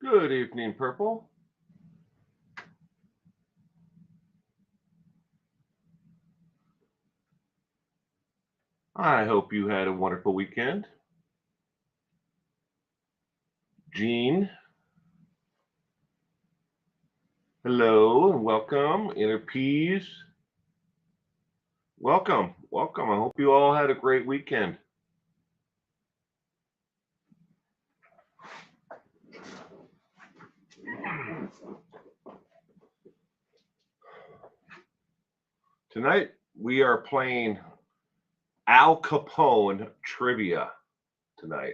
Good evening, Purple. I hope you had a wonderful weekend. Jean, hello and welcome. Inner Peas, welcome. Welcome. I hope you all had a great weekend. Tonight we are playing Al Capone trivia tonight.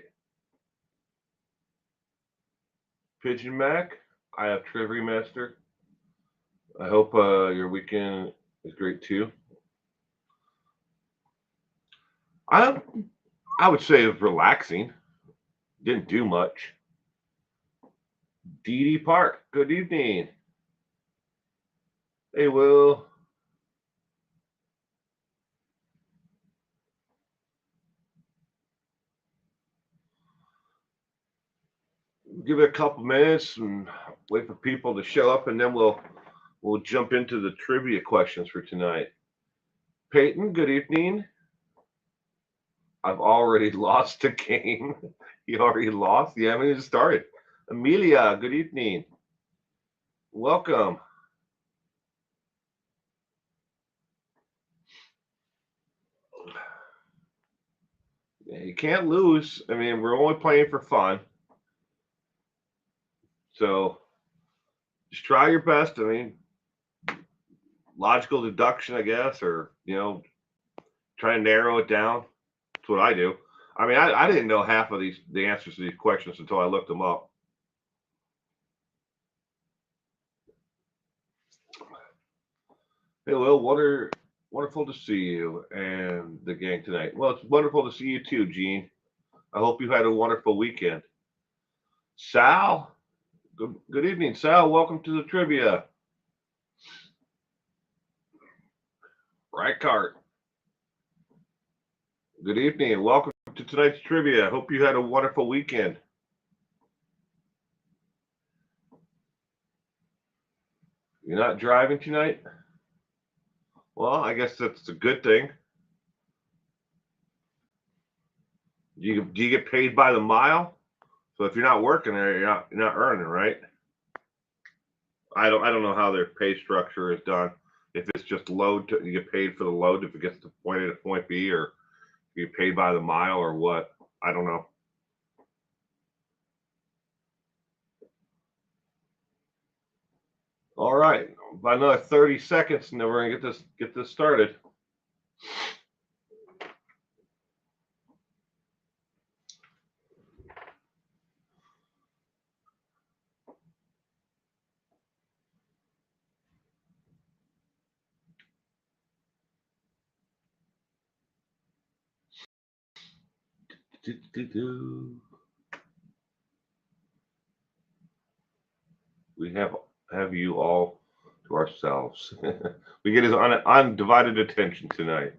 Pigeon Mac, I have Trivia Master. I hope your weekend is great too. I I would say it was relaxing. Didn't do much. Dee Dee Park, good evening. Hey, Will. Give it a couple minutes and wait for people to show up, and then we'll jump into the trivia questions for tonight. Peyton, good evening. I've already lost a game. You already lost? You haven't even started. Amelia, good evening. Welcome. Yeah, you can't lose. I mean, we're only playing for fun. So just try your best. I mean, logical deduction, I guess, or, try to narrow it down. That's what I do. I mean, I didn't know half of the answers to these questions until I looked them up. Hey, Will, wonderful to see you and the gang tonight. Well, it's wonderful to see you too, Gene. I hope you had a wonderful weekend. Sal, good evening, Sal. Welcome to the trivia. Reichart, good evening. Welcome to tonight's trivia. Hope you had a wonderful weekend. You're not driving tonight? Well, I guess that's a good thing. Do you get paid by the mile? So if you're not working there, you're not earning, right? I don't know how their pay structure is done. If it's just load, you get paid for the load if it gets to point A to point B, or you get paid by the mile or what? I don't know. All right, about another 30 seconds, and then we're gonna get this started. We have you all to ourselves. We get his undivided attention tonight.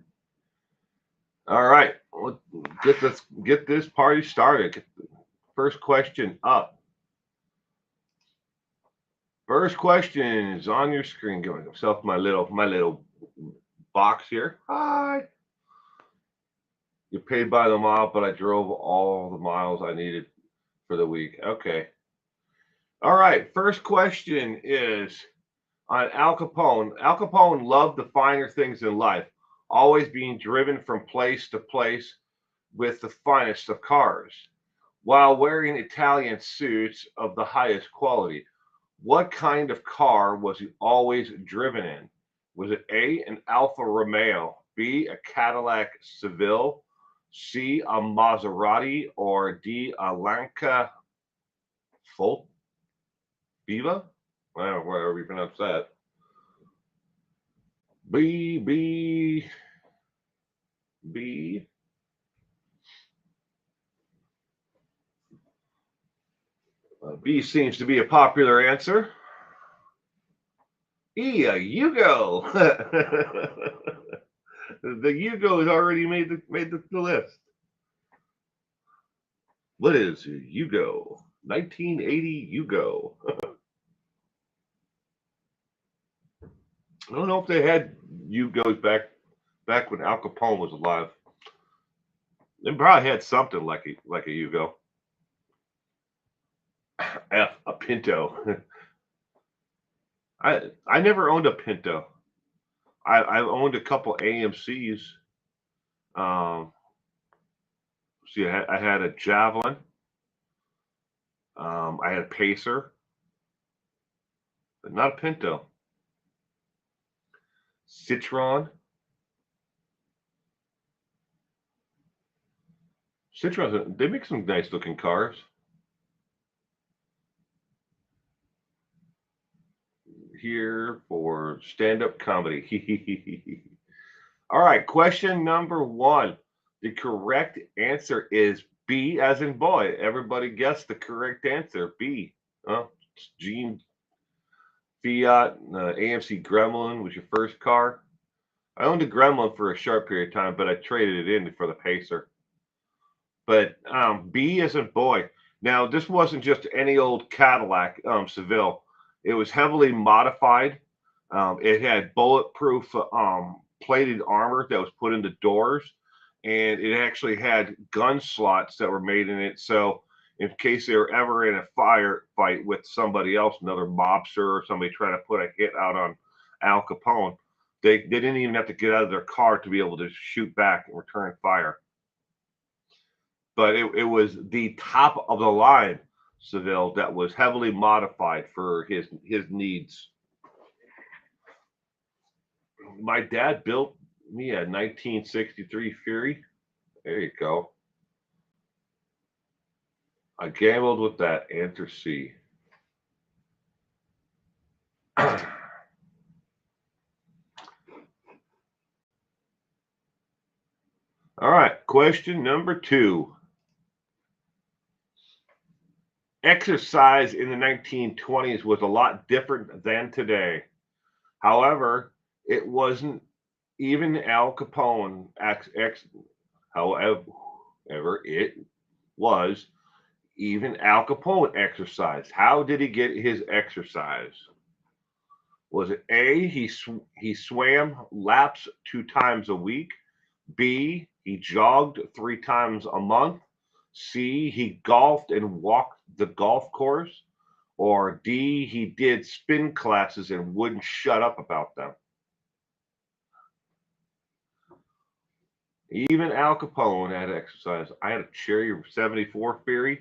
All right, let's get this party started. Get the first question up. First question is on your screen. Giving myself my little box here. Hi. You're paid by the mile, but I drove all the miles I needed for the week. Okay. All right. First question is on Al Capone. Al Capone loved the finer things in life, always being driven from place to place with the finest of cars, while wearing Italian suits of the highest quality. What kind of car was he always driven in? Was it A, an Alfa Romeo, B, a Cadillac Seville, C, a Maserati, or D, a Lanka Volt Viva? Well, whatever you pronounce that. B, B, B. B seems to be a popular answer. E, a Yugo. The Yugo has already made the list. What is Yugo? 1980 Yugo. I don't know if they had Yugos back when Al Capone was alive. They probably had something like a Yugo. A Pinto. I never owned a Pinto. I owned a couple AMCs. Um, see, I had a Javelin. I had a Pacer, but not a Pinto. Citron. Citron. They make some nice looking cars. Here for stand up comedy. All right, question number one. The correct answer is B, as in boy. Everybody guessed the correct answer. B. Gene Fiat AMC Gremlin was your first car. I owned a Gremlin for a short period of time, but I traded it in for the Pacer. But B as in boy. Now, this wasn't just any old Cadillac Seville. It was heavily modified. It had bulletproof plated armor that was put in the doors, and it actually had gun slots that were made in it. So, in case they were ever in a fight with somebody else, another mobster or somebody trying to put a hit out on Al Capone, they didn't even have to get out of their car to be able to shoot back and return fire. But it was the top of the line Seville that was heavily modified for his needs. My dad built me a 1963 Fury. There you go. I gambled with that. Answer C. All right, question number two. Exercise in the 1920s was a lot different than today. However, it wasn't even Al Capone. However, it was even Al Capone exercise. How did he get his exercise? Was it A, he swam laps 2 times a week? B, he jogged 3 times a month? C, he golfed and walked the golf course? Or D, he did spin classes and wouldn't shut up about them? Even Al Capone had exercise. I had a Cherry 74 Fury.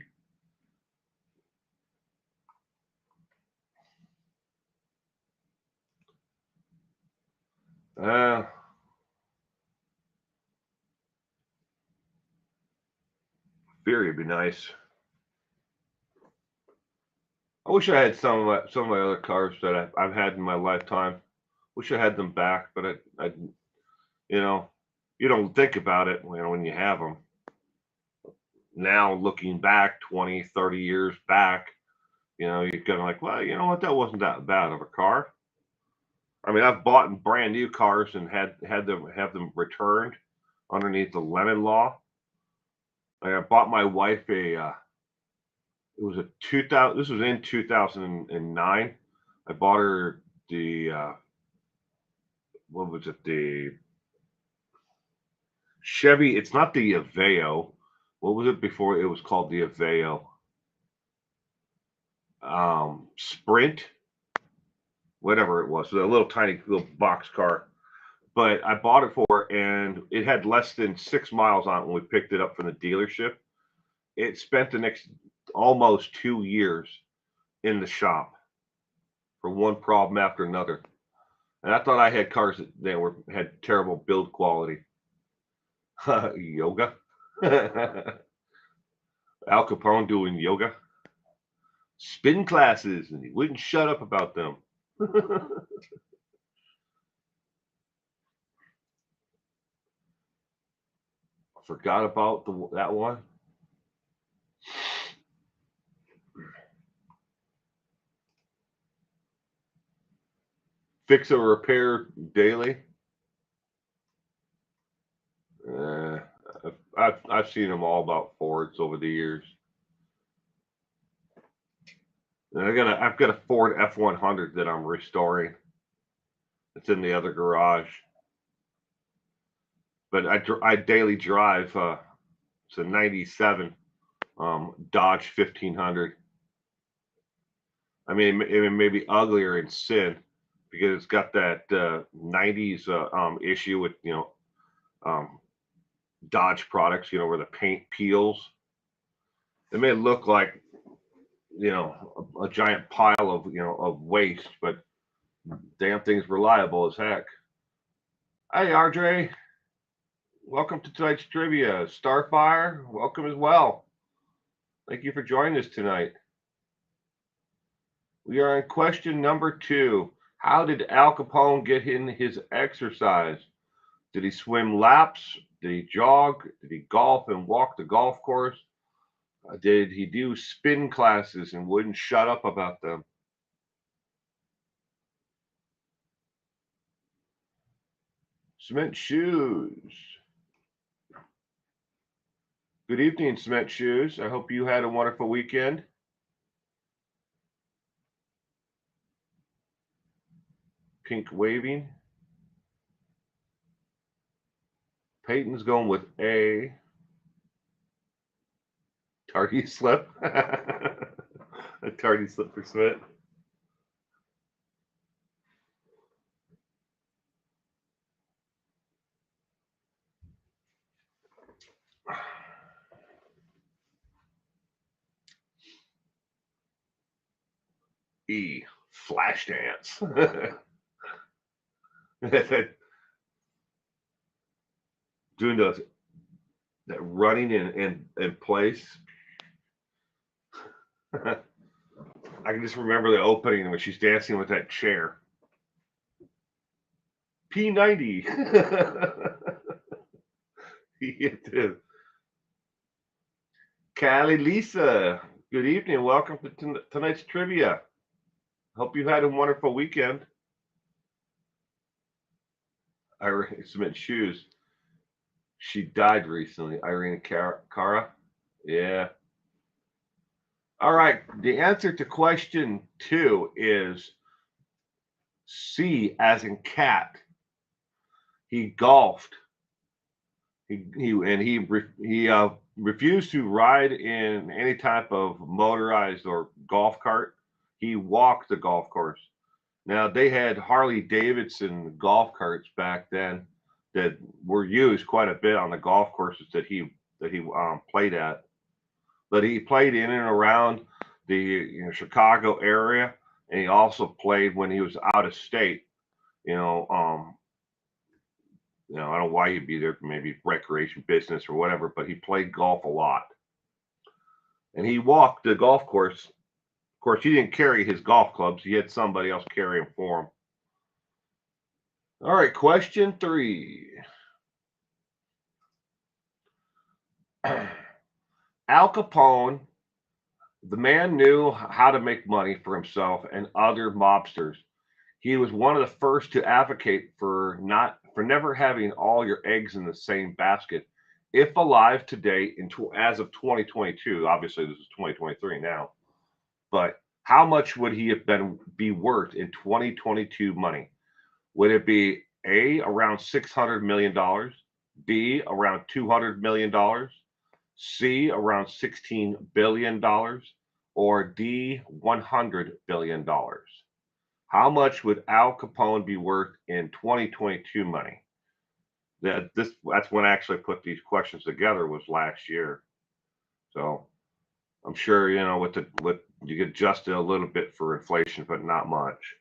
Uh, Fury would be nice. I wish I had some of my other cars that I've had in my lifetime. Wish I had them back, but you know, you don't think about it when you have them. Now looking back 20, 30 years back, you're kind of like, well, you know what, that wasn't that bad of a car. I mean, I've bought brand new cars and had them have them returned underneath the lemon law. Like I bought my wife it was a 2000. This was in 2009. I bought her the what was it? The Chevy. It's not the Aveo. What was it before? It was called the Aveo. Sprint, whatever it was, so a little tiny little box car. But I bought it for, and it had less than 6 miles on it when we picked it up from the dealership. It spent the next almost 2 years in the shop for one problem after another. And I thought I had cars that had terrible build quality. Yoga. Al Capone doing yoga, spin classes, and he wouldn't shut up about them. Forgot about that one. Fix or repair daily. Uh, I've seen them all about Fords over the years. And I've got a Ford F-100 that I'm restoring. It's in the other garage. But I daily drive. It's a '97 Dodge 1500. I mean, it may be uglier in sin because it's got that '90s issue with um, Dodge products. Where the paint peels. It may look like a giant pile of waste, but damn thing's reliable as heck. Hey, RJ, welcome to tonight's trivia. Starfire, welcome as well. Thank you for joining us tonight. We are in question number 2. How did Al Capone get in his exercise? Did he swim laps? Did he jog? Did he golf and walk the golf course? Did he do spin classes and wouldn't shut up about them? Cement Shoes. Good evening, Cement Shoes. I hope you had a wonderful weekend. Pink waving. Peyton's going with A. Tardy slip. A tardy slip for Smith. E. Flash dance. Doing that running in place. I can just remember the opening when she's dancing with that chair. P90. It is. Callie Lisa, good evening. Welcome to tonight's trivia. Hope you had a wonderful weekend. Irene Cement Shoes. She died recently. Irene Cara. Yeah. All right. The answer to question 2 is C, as in cat. He golfed. He refused to ride in any type of motorized or golf cart. He walked the golf course. Now they had Harley Davidson golf carts back then that were used quite a bit on the golf courses that he played at. But he played in and around the Chicago area, and he also played when he was out of state. You know, I don't know why he'd be there, maybe recreation business or whatever, but he played golf a lot. And he walked the golf course. Of course, he didn't carry his golf clubs. He had somebody else carry them for him. All right, question 3. Al Capone, the man knew how to make money for himself and other mobsters. He was one of the first to advocate for never having all your eggs in the same basket. If alive today, as of 2022, obviously this is 2023 now, but how much would he have be worth in 2022 money? Would it be A, around $600 million, B, around $200 million, C, around $16 billion, or D, $100 billion? How much would Al Capone be worth in 2022 money? That's when I actually put these questions together, was last year. So I'm sure with you could adjust it a little bit for inflation, but not much.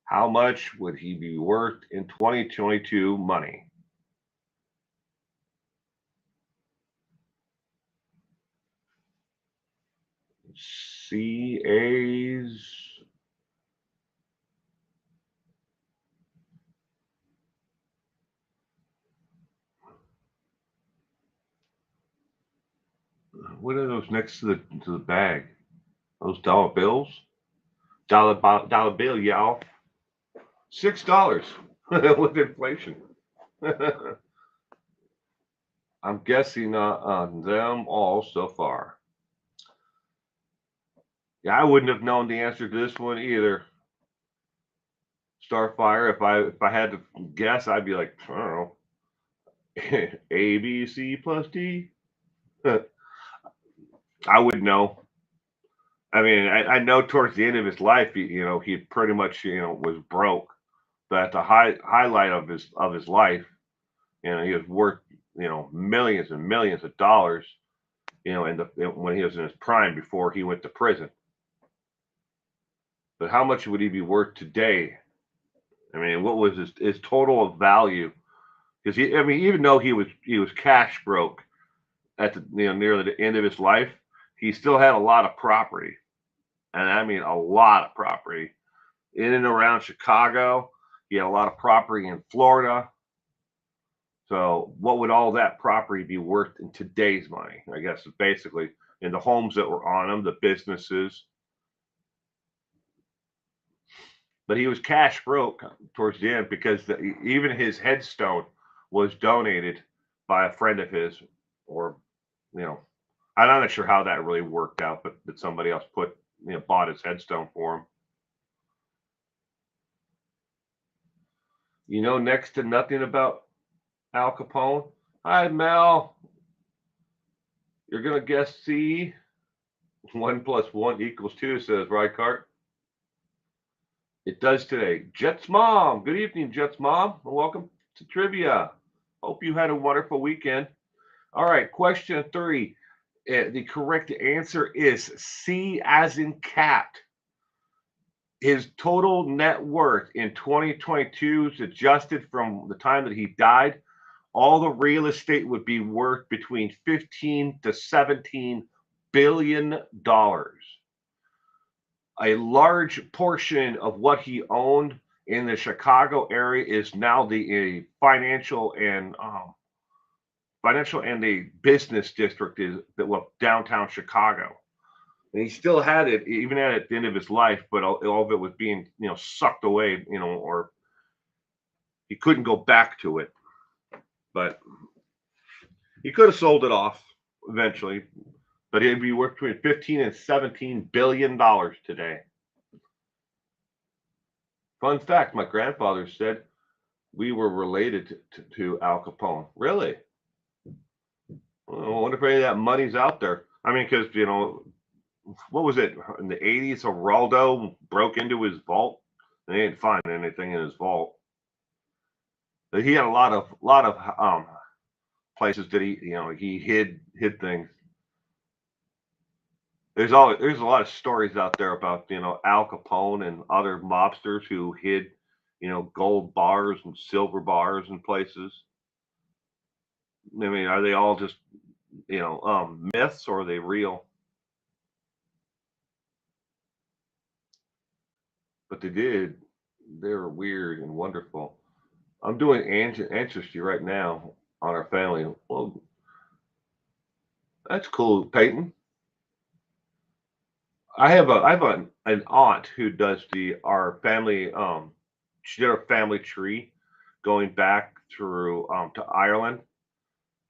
How much would he be worth in 2022 money? CA's. What are those next to the bag? Those dollar bills? Dollar bill, y'all. $6 with inflation. I'm guessing on them all so far. Yeah, I wouldn't have known the answer to this one either. Starfire. If I had to guess, I'd be like, I don't know, A B C plus D. I would know. I mean, I know towards the end of his life, he pretty much was broke. But at the highlight of his life, he was worth millions and millions of dollars. When he was in his prime before he went to prison. But how much would he be worth today? I mean, what was his total of value? Because I mean, even though he was cash broke at the near the end of his life, he still had a lot of property, and I mean a lot of property in and around Chicago. He had a lot of property in Florida. So, what would all that property be worth in today's money? I guess basically in the homes that were on them, the businesses. But he was cash broke towards the end because even his headstone was donated by a friend of his, or you know, I'm not sure how that really worked out, but that somebody else bought his headstone for him. Next to nothing about Al Capone. Hi, Mel. You're gonna guess C. 1 plus 1 equals 2, says Rykart. It does today. Jet's mom. Good evening, Jet's mom, and welcome to trivia. Hope you had a wonderful weekend. All right, question 3. The correct answer is C as in cat. His total net worth in 2022 is adjusted from the time that he died. All the real estate would be worth between 15 to 17 billion dollars. A large portion of what he owned in the Chicago area is now the financial and the business district is that downtown Chicago. And he still had it even at the end of his life, but all of it was being sucked away, or he couldn't go back to it. But he could have sold it off eventually, but it'd be worth between 15 and 17 billion dollars today. Fun fact: my grandfather said we were related to Al Capone. Really? Well, I wonder if any of that money's out there. I mean, because what was it in the 80s? Geraldo broke into his vault. They didn't find anything in his vault. But he had a lot of places that he hid things. There's a lot of stories out there about Al Capone and other mobsters who hid gold bars and silver bars in places. I mean, are they all just myths, or are they real? But they did. They're weird and wonderful. I'm doing ancestry right now on our family. Well, that's cool, Peyton. I have an aunt who does the our family. She did our family tree going back through to Ireland,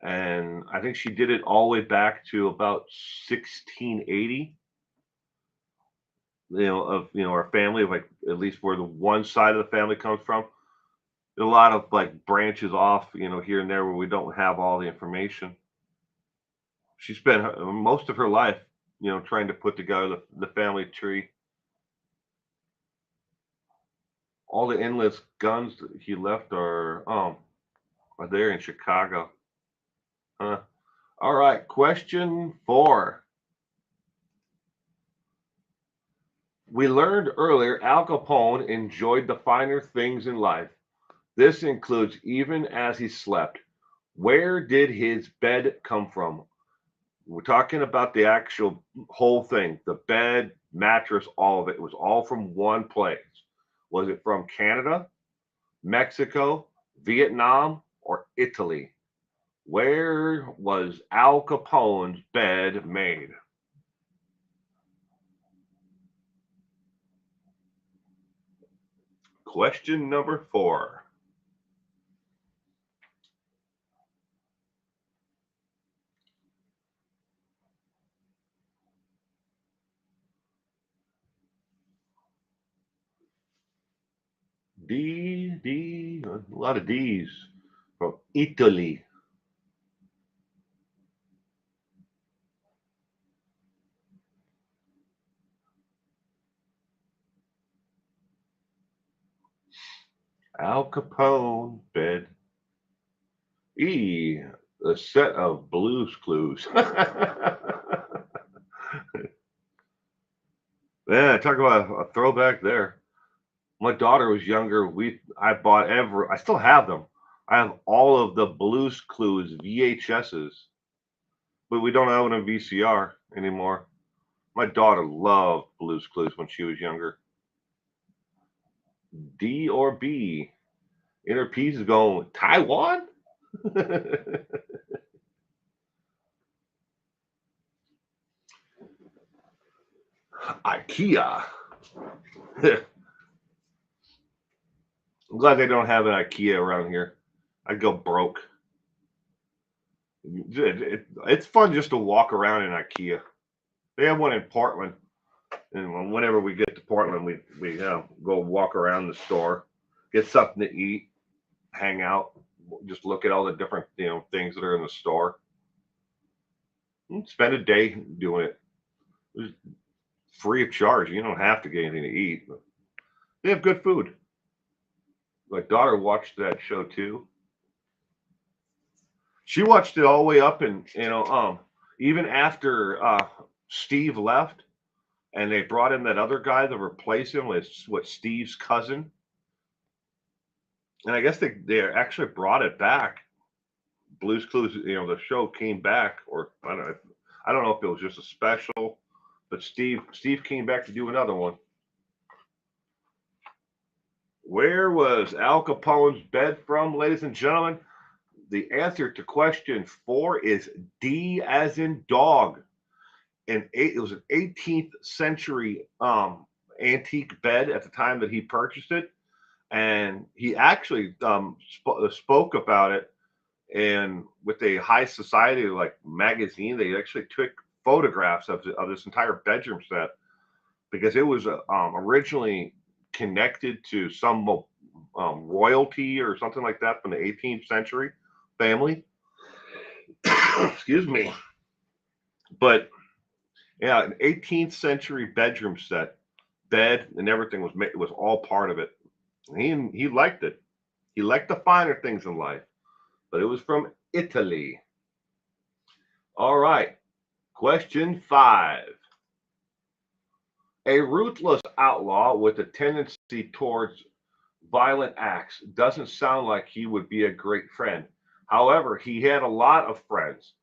and I think she did it all the way back to about 1680. Of our family, of like at least where the one side of the family comes from. A lot of like branches off, here and there where we don't have all the information. She spent most of her life, trying to put together the family tree. All the endless guns that he left are there in Chicago. Huh. All right, question 4. We learned earlier Al Capone enjoyed the finer things in life. This includes even as he slept. Where did his bed come from? We're talking about the actual whole thing, the bed, mattress, all of it. It was all from one place. Was it from Canada, Mexico, Vietnam, or Italy? Where was Al Capone's bed made? Question number 4. D, a lot of D's from Italy. Al Capone bed. E, a set of Blues Clues. Yeah, talk about a throwback there. My daughter was younger. I still have them. I have all of the Blues Clues VHSs, but we don't own a VCR anymore. My daughter loved Blues Clues when she was younger. D or B? Inner Peace is going Taiwan. IKEA. I'm glad they don't have an IKEA around here. I'd go broke. It's fun just to walk around in IKEA. They have one in Portland, and whenever we get to Portland, we go walk around the store, get something to eat, hang out, just look at all the different things that are in the store. Spend a day doing it. It's free of charge. You don't have to get anything to eat. But they have good food. My daughter watched that show too. She watched it all the way up, and even after Steve left, and they brought in that other guy to replace him with Steve's cousin, and I guess they actually brought it back. Blues Clues, the show came back, or I don't know if it was just a special, but Steve came back to do another one. Where was Al Capone's bed from, ladies and gentlemen? The answer to question 4 is D as in dog. It was an 18th century antique bed at the time that he purchased it, and he actually spoke about it. And with a high society like magazine, they actually took photographs of this entire bedroom set because it was originally connected to some royalty or something like that from the 18th century family. Excuse me. But yeah, an 18th century bedroom set, bed and everything was all part of it. He liked it. He liked the finer things in life, but it was from Italy. All right. Question 5. A ruthless outlaw with a tendency towards violent acts doesn't sound like he would be a great friend. However, he had a lot of friends.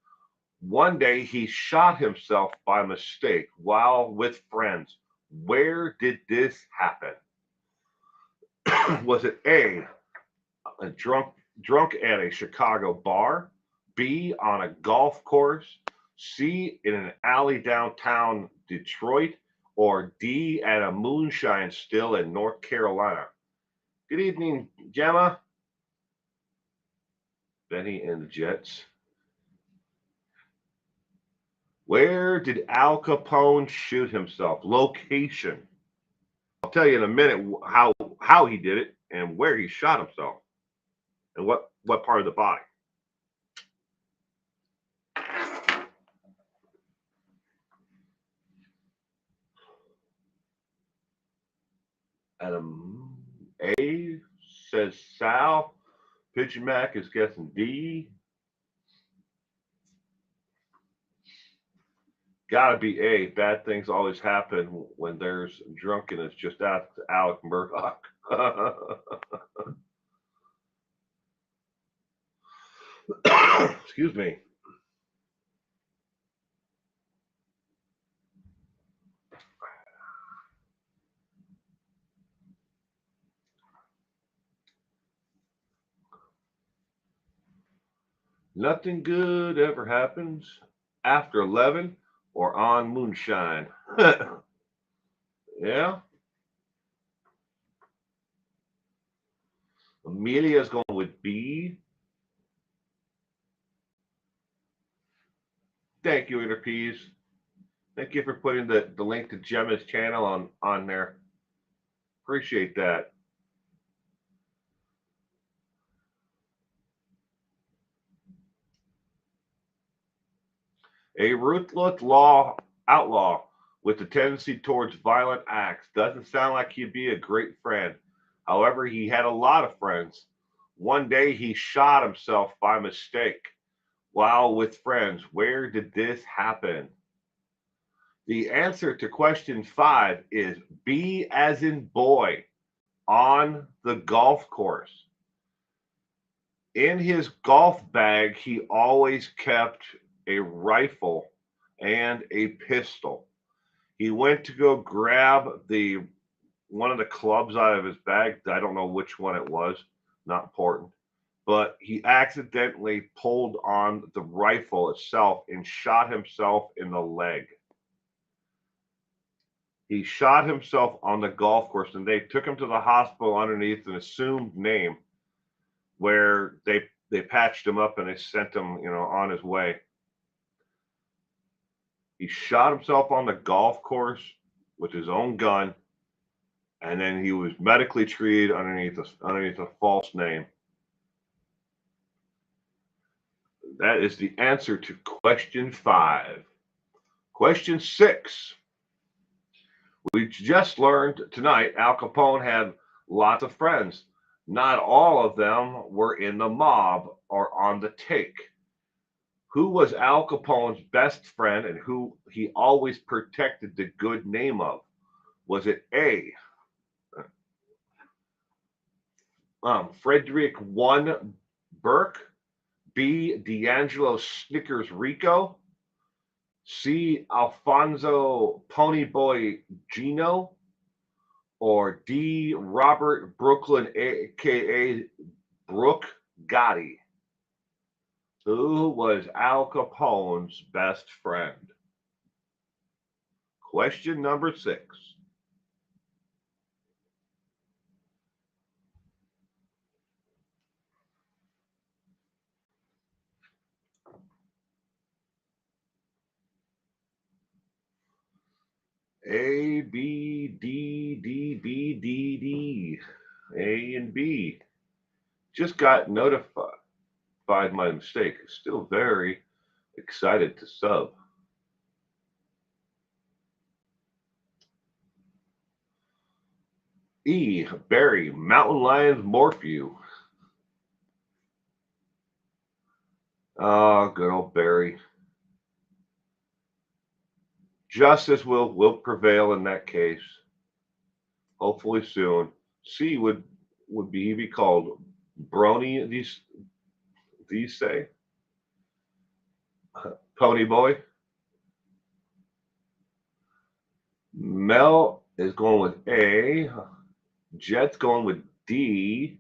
One day he shot himself by mistake while with friends. Where did this happen? Was it a drunk at a Chicago bar, B, on a golf course, C, in an alley downtown Detroit, or D, at a moonshine still in North Carolina? Good evening, Gemma. Benny and the Jets. Where did Al Capone shoot himself? Location. I'll tell you in a minute how he did it and where he shot himself and what part of the body. Adam A says Sal. Pigeon Mac is guessing D. Gotta be A. Bad things always happen when there's drunkenness. Just ask Alec Murdoch. Excuse me. Nothing good ever happens after 11 or on moonshine. Yeah. Amelia's going with B. Thank you, Inner Peas. Thank you for putting the link to Gemma's channel on there. Appreciate that. A ruthless outlaw with a tendency towards violent acts. Doesn't sound like he'd be a great friend. However, he had a lot of friends. One day he shot himself by mistake while with friends. Where did this happen? The answer to question 5 is B as in boy, on the golf course. In his golf bag, he always kept a rifle and a pistol. He went to go grab the one of the clubs out of his bag. I don't know which one it was, not important. But he accidentally pulled on the rifle itself and shot himself in the leg. He shot himself on the golf course, and they took him to the hospital underneath an assumed name, where they patched him up and they sent him, on his way. He shot himself on the golf course with his own gun, and then he was medically treated underneath a false name. That is the answer to question 5. Question 6. We just learned tonight Al Capone had lots of friends. Not all of them were in the mob or on the take. Who was Al Capone's best friend and who he always protected the good name of? Was it A, Frederick I. Burke, B, D'Angelo Snickers Rico, C, Alfonso Ponyboy Gino, or D, Robert Brooklyn, a.k.a. Brooke Gotti? Who was Al Capone's best friend? Question number 6. A, B, D, D, B, D, D. A and B. Just got notified by my mistake. Still very excited to sub. E, Barry, Mountain Lions Morphew. Oh, good old Barry. Justice will prevail in that case. Hopefully soon. C, would he be called Brony these say? Pony Boy? Mel is going with A. Jet's going with D.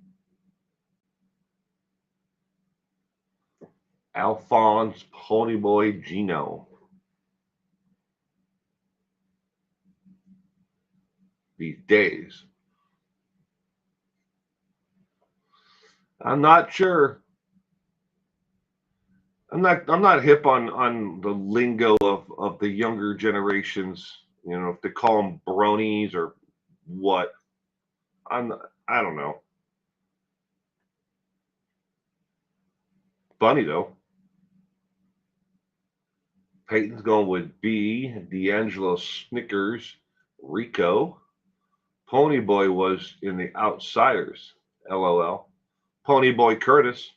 Alphonse Ponyboy Gino. These days. I'm not sure. I'm not hip on the lingo of the younger generations. If they call them bronies or what. I don't know. Funny though. Peyton's going with B. D'Angelo Snickers Rico. Ponyboy was in The Outsiders. LOL. Ponyboy Curtis.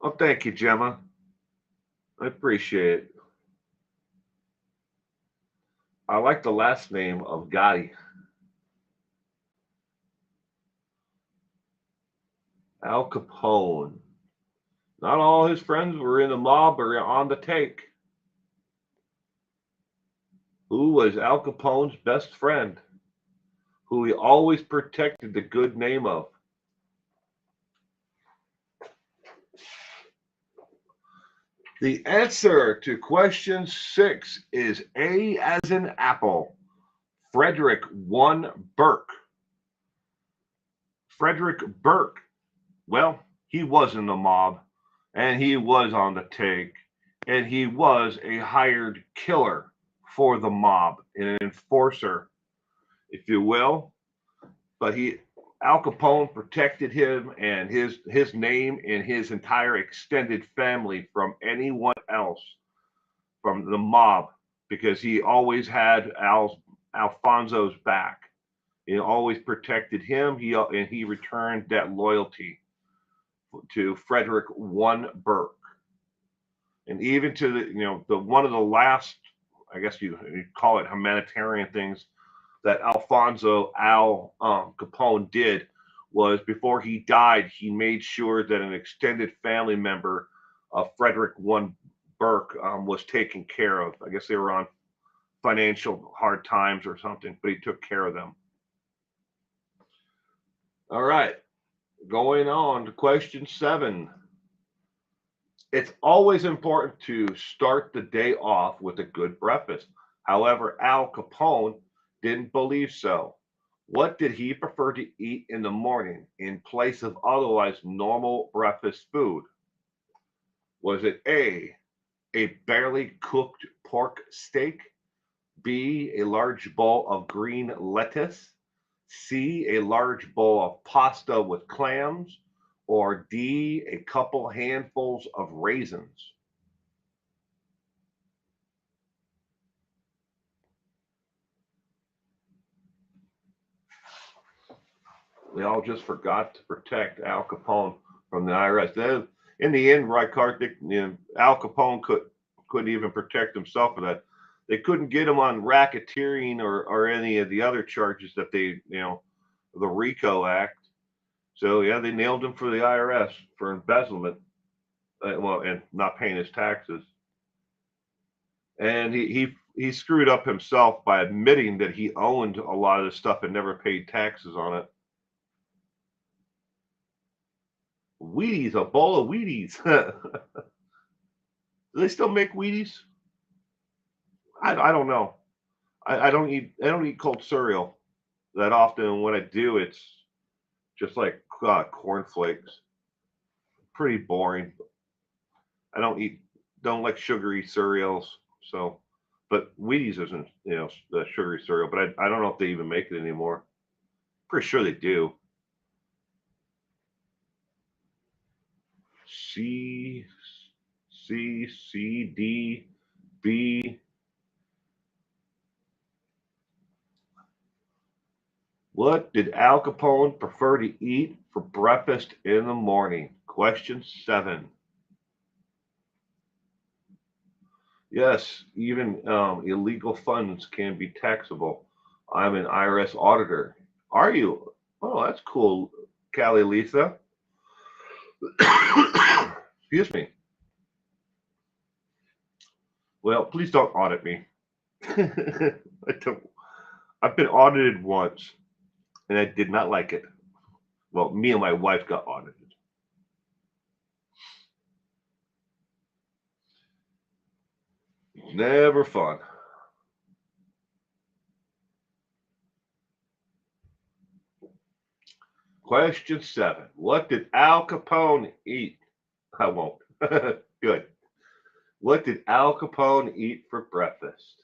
Oh, thank you, Gemma. I appreciate it. I like the last name of Gotti. Al Capone. Not all his friends were in the mob or on the take. Who was Al Capone's best friend? Who he always protected the good name of? The answer to question 6 is A as in apple. Frederick I. Burke. Frederick Burke. Well, he was in the mob, and he was on the take, and he was a hired killer for the mob, an enforcer, if you will. But Al Capone protected him and his name and his entire extended family from anyone else, from the mob, because he always had Alfonso's back. He always protected him. He returned that loyalty to Frederick I Burke, and even to the one of the last, I guess you'd call it humanitarian things that Al Capone did was, before he died, he made sure that an extended family member of Frederick I Burke was taken care of. I guess they were on financial hard times or something, but he took care of them. All right, going on to question 7. It's always important to start the day off with a good breakfast. However, Al Capone didn't believe so. What did he prefer to eat in the morning in place of otherwise normal breakfast food? Was it a barely cooked pork steak, B, a large bowl of green lettuce, C, a large bowl of pasta with clams, or D, a couple handfuls of raisins? They all just forgot to protect Al Capone from the IRS. In the end, right, Karthik, Al Capone couldn't even protect himself for that. They couldn't get him on racketeering or any of the other charges that the RICO Act. So yeah, they nailed him for the IRS for embezzlement, and not paying his taxes. And he screwed up himself by admitting that he owned a lot of this stuff and never paid taxes on it. Wheaties, a bowl of Wheaties. Do they still make Wheaties? I don't know. I don't eat cold cereal that often. And when I do, it's just like cornflakes. Pretty boring. I don't like sugary cereals. So, but Wheaties isn't the sugary cereal. But I don't know if they even make it anymore. Pretty sure they do. C C B. What did Al Capone prefer to eat for breakfast in the morning? Question 7. Yes, even illegal funds can be taxable. I'm an IRS auditor. Are you? Oh, that's cool, Callie Lisa. Excuse me. Well, please don't audit me. I don't. I've been audited once, and I did not like it. Well, me and my wife got audited. Never fun. Question 7. What did Al Capone eat? I won't. Good. What did Al Capone eat for breakfast?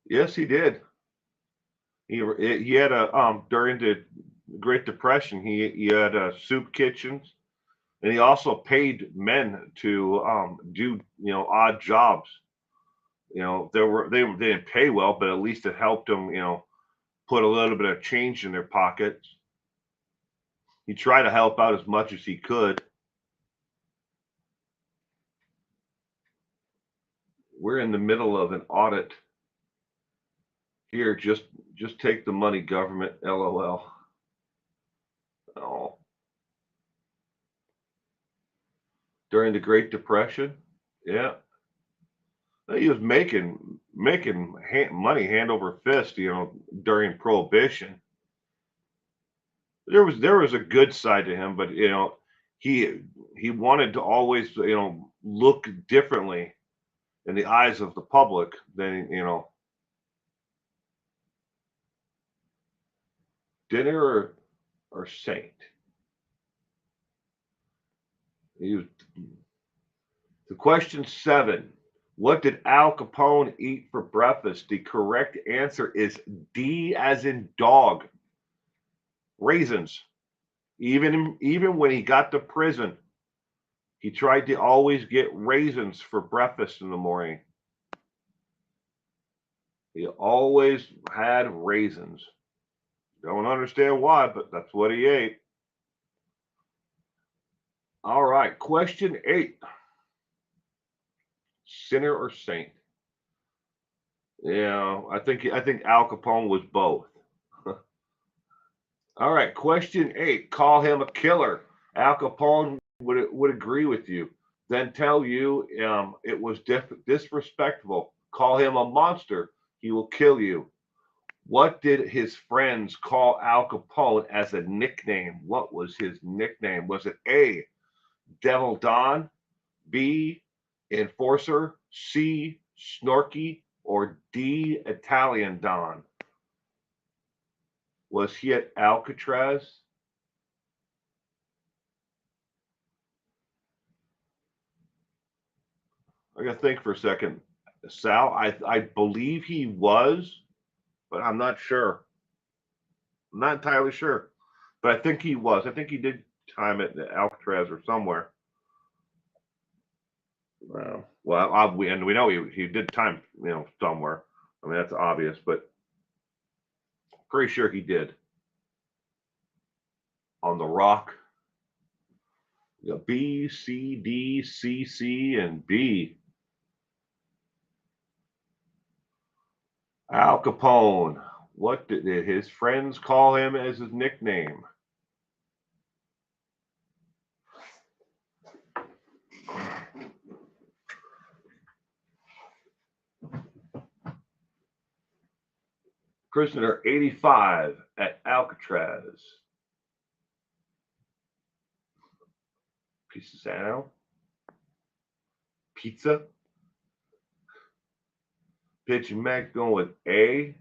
Yes, he did. He had a during the Great Depression. He had soup kitchens, and he also paid men to do odd jobs. They didn't pay well, but at least it helped them put a little bit of change in their pockets. He tried to help out as much as he could. We're in the middle of an audit here. Just take the money, government. LOL. Oh, during the Great Depression, yeah, he was making money hand over fist. During Prohibition, there was a good side to him, but he he wanted to always look differently in the eyes of the public than dinner or saint. He was, the question 7. What did Al Capone eat for breakfast? The correct answer is D as in dog. Raisins. Even when he got to prison, he tried to always get raisins for breakfast in the morning. He always had raisins. Don't understand why, but that's what he ate. All right, question 8. Sinner or saint? Yeah, I think Al Capone was both. All right, question 8. Call him a killer. Al Capone would agree with you. Then tell you it was disrespectful. Call him a monster. He will kill you. What did his friends call Al Capone as a nickname? What was his nickname? Was it A, Devil Don, B, Enforcer, C, Snorky, or D, Italian Don? Was he at Alcatraz? I gotta think for a second. Sal, I believe he was, but I'm not sure. I'm not entirely sure, but I think he was. I think he did time at Alcatraz or somewhere. And we know he did time, somewhere. I mean, that's obvious, but pretty sure he did. On the Rock, you got B, C, D, C, C, and B. Al Capone. What did his friends call him as his nickname? Prisoner 85 at Alcatraz. Pisano? Pizza? Pitch Mac going with A.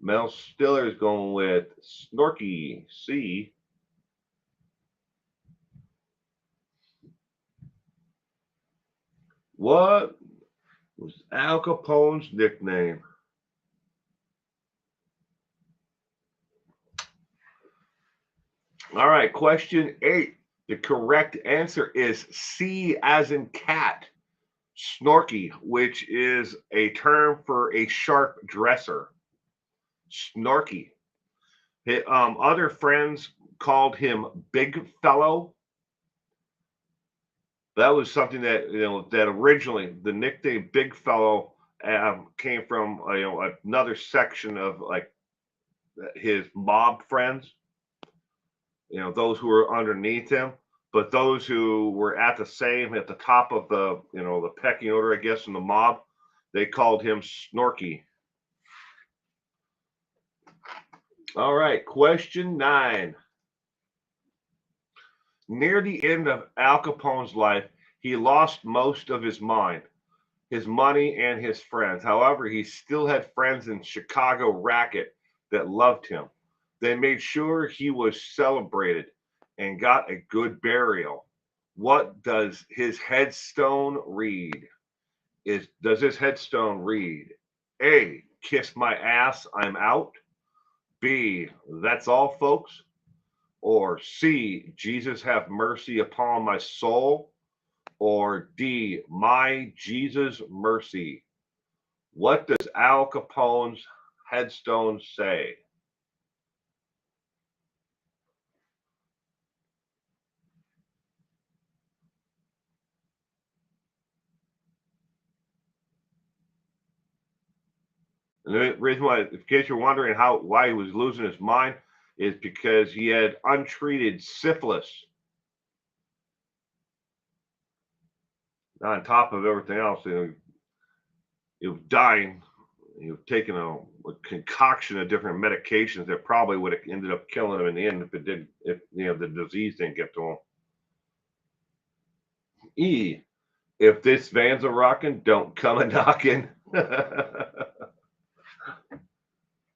Mel Stiller is going with Snorky, C. What was Al Capone's nickname? All right, question 8. The correct answer is C as in cat, Snorky, which is a term for a sharp dresser. Snorky. Other friends called him Big Fellow. That was something that originally the nickname Big Fellow came from another section of like his mob friends. Those who were underneath him, but those who were at the top of the pecking order, I guess, in the mob, they called him Snorky. All right, question 9. Near the end of Al Capone's life, he lost most of his mind, his money, and his friends. However, he still had friends in Chicago racket that loved him. They made sure he was celebrated and got a good burial. What does his headstone read? Does his headstone read A, kiss my ass, I'm out? B, that's all, folks? Or C, Jesus have mercy upon my soul? Or D, my Jesus mercy? What does Al Capone's headstone say? And the reason why, in case you're wondering why he was losing his mind, is because he had untreated syphilis. On top of everything else, he was dying. He was taking a concoction of different medications that probably would have ended up killing him in the end if the disease didn't get to him. E, if this van's a rockin', don't come a knockin'.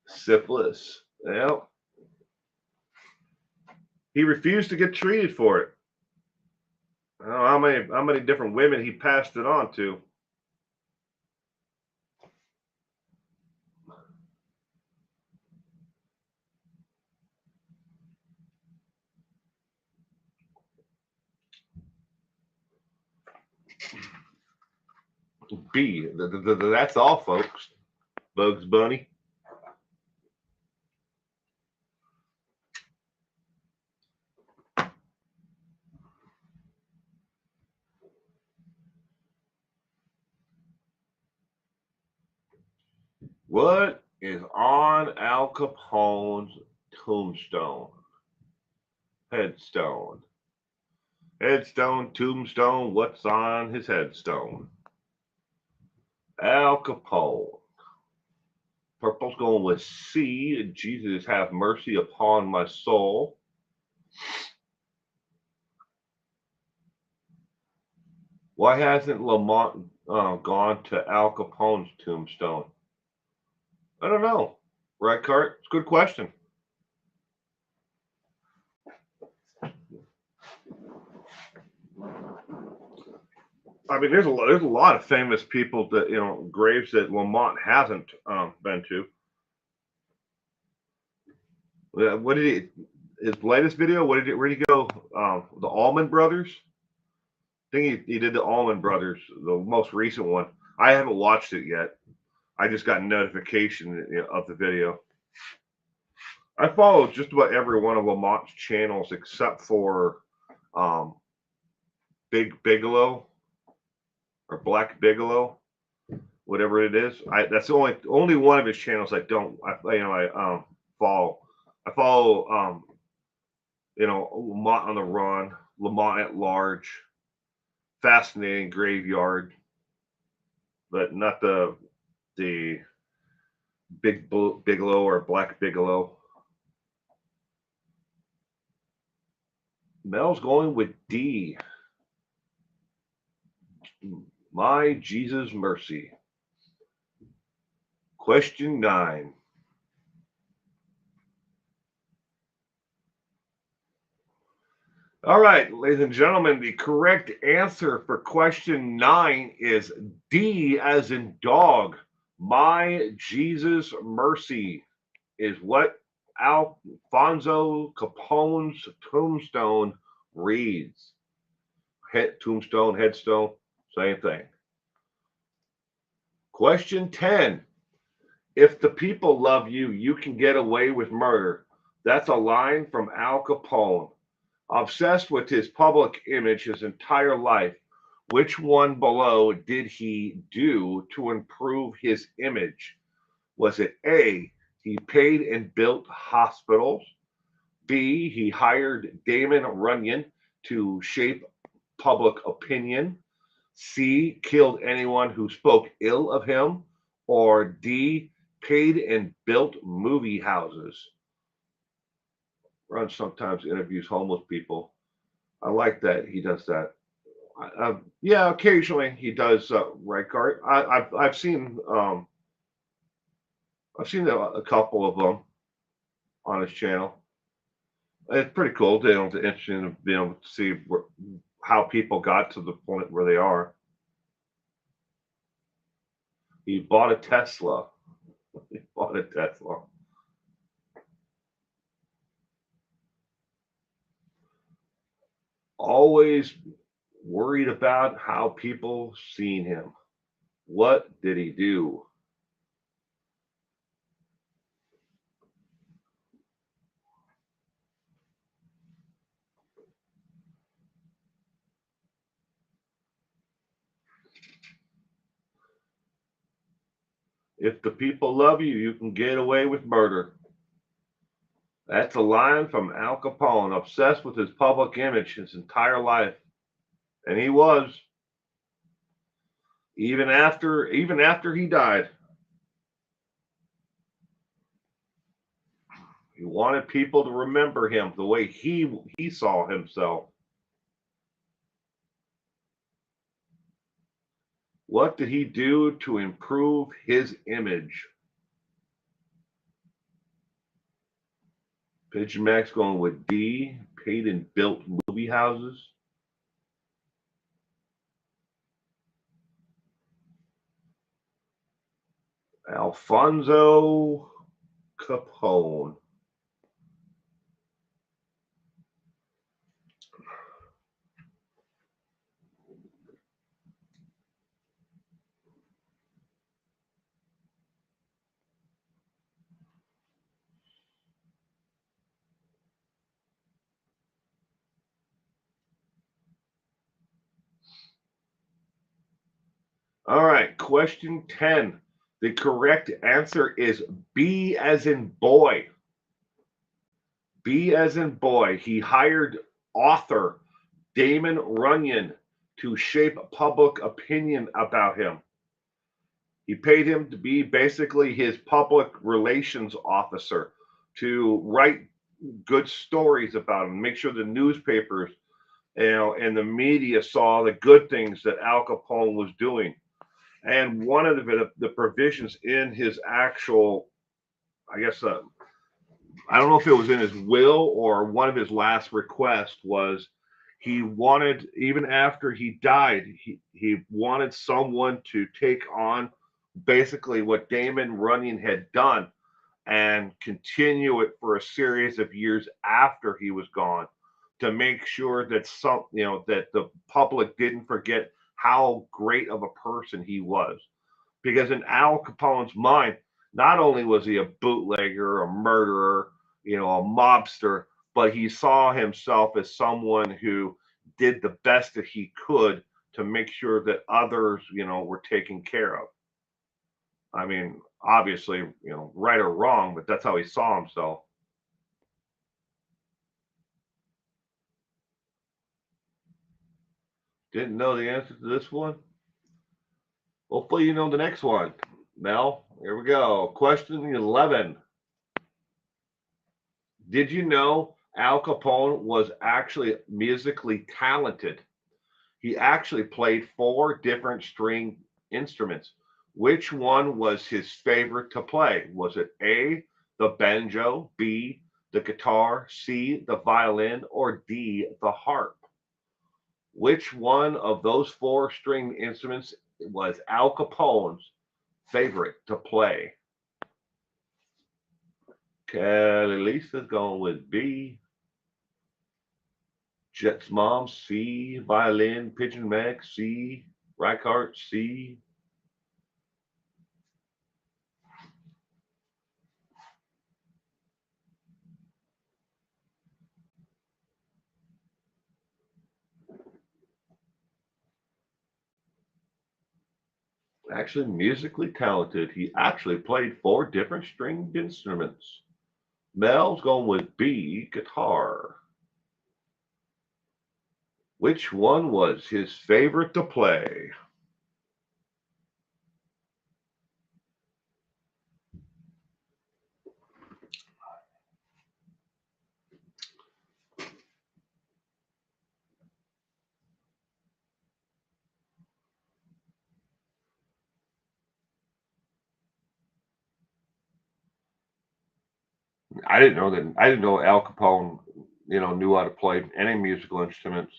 Syphilis. Well, he refused to get treated for it. I don't know how many different women he passed it on to. B. That's all, folks. Bugs Bunny. What is on Al Capone's tombstone? Headstone. Headstone, tombstone, what's on his headstone? Al Capone. Purple's going with C. Jesus, have mercy upon my soul. Why hasn't Lamont gone to Al Capone's tombstone? I don't know. Right, Cart? It's a good question. I mean, there's a lot of famous people that graves that Lamont hasn't been to. What did he? His latest video? Where did he go? The Allman Brothers. I think he did the Allman Brothers, the most recent one. I haven't watched it yet. I just got notification of the video. I follow just about every one of Lamont's channels except for Big Bigelow or Black Bigelow, whatever it is. That's the only one of his channels I don't. I follow. I follow Lamont on the Run, Lamont at Large, Fascinating Graveyard, but not the Bigelow or Black Bigelow. Mel's going with D. My Jesus Mercy. Question 9. All right, ladies and gentlemen, the correct answer for question 9 is D as in dog. My Jesus Mercy is what Alfonso Capone's tombstone reads. Tombstone, headstone, same thing. Question 10. If the people love you, you can get away with murder. That's a line from Al Capone. Obsessed with his public image his entire life, which one below did he do to improve his image? Was it A, he paid and built hospitals? B, he hired Damon Runyon to shape public opinion? C, killed anyone who spoke ill of him? Or D, paid and built movie houses? Ron sometimes interviews homeless people. I like that he does that. Yeah, occasionally he does right guard. I've seen a couple of them on his channel. It's pretty cool. It's interesting to be able to see how people got to the point where they are. He bought a Tesla. He bought a Tesla. Always worried about how people seen him. What did he do? If the people love you, you can get away with murder. That's a line from Al Capone, obsessed with his public image his entire life. And he was. Even after he died. He wanted people to remember him the way he saw himself. What did he do to improve his image? Pigeon Max going with D, paid and built movie houses. Alfonso Capone. All right, question 10. The correct answer is B as in boy. B as in boy. He hired author Damon Runyon to shape public opinion about him. He paid him to be basically his public relations officer to write good stories about him, make sure the newspapers, and the media saw the good things that Al Capone was doing. And one of the provisions in his actual, I guess, I don't know if it was in his will or one of his last requests was he wanted, even after he died, he wanted someone to take on basically what Damon Runyon had done and continue it for a series of years after he was gone to make sure that that the public didn't forget how great of a person he was. Because in Al Capone's mind, not only was he a bootlegger, a murderer, a mobster, but he saw himself as someone who did the best that he could to make sure that others, were taken care of. I mean, obviously, right or wrong, but that's how he saw himself. Didn't know the answer to this one? Hopefully, you know the next one. Mel, here we go. Question 11. Did you know Al Capone was actually musically talented? He actually played 4 different string instruments. Which one was his favorite to play? Was it A, the banjo, B, the guitar, C, the violin, or D, the harp? Which one of those 4 string instruments was Al Capone's favorite to play? Kelly Lisa's going with B. Jet's mom, C. Violin, Pigeon Mac, C. Reichardt, C. Actually, musically talented. He actually played 4 different stringed instruments. Mel's going with B, guitar. Which one was his favorite to play? I didn't know that. I didn't know Al Capone, knew how to play any musical instruments.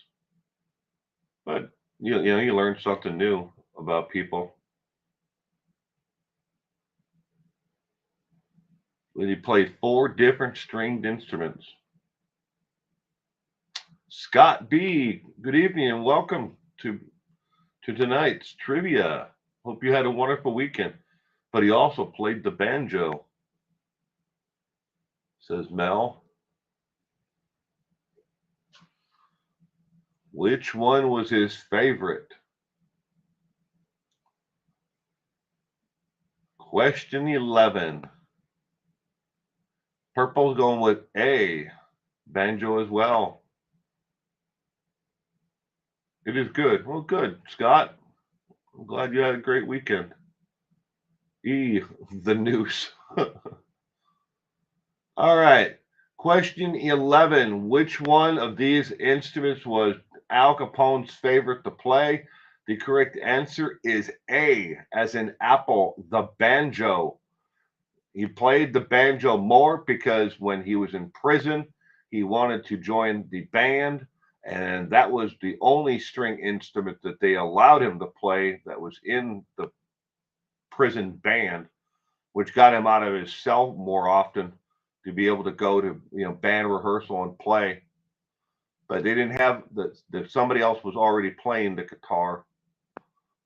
But you learn something new about people. He played 4 different stringed instruments. Scott B, good evening and welcome to tonight's trivia. Hope you had a wonderful weekend. But he also played the banjo, says Mel. Which one was his favorite? Question 11. Purple's going with A, banjo as well. It is good. Well, good, Scott. I'm glad you had a great weekend. E, the noose. All right. Question 11. Which one of these instruments was Al Capone's favorite to play? The correct answer is A, as in apple, the banjo. He played the banjo more because when he was in prison, he wanted to join the band, and that was the only string instrument that they allowed him to play that was in the prison band. which got him out of his cell more often to be able to go to band rehearsal and play. But they didn't have somebody else was already playing the guitar.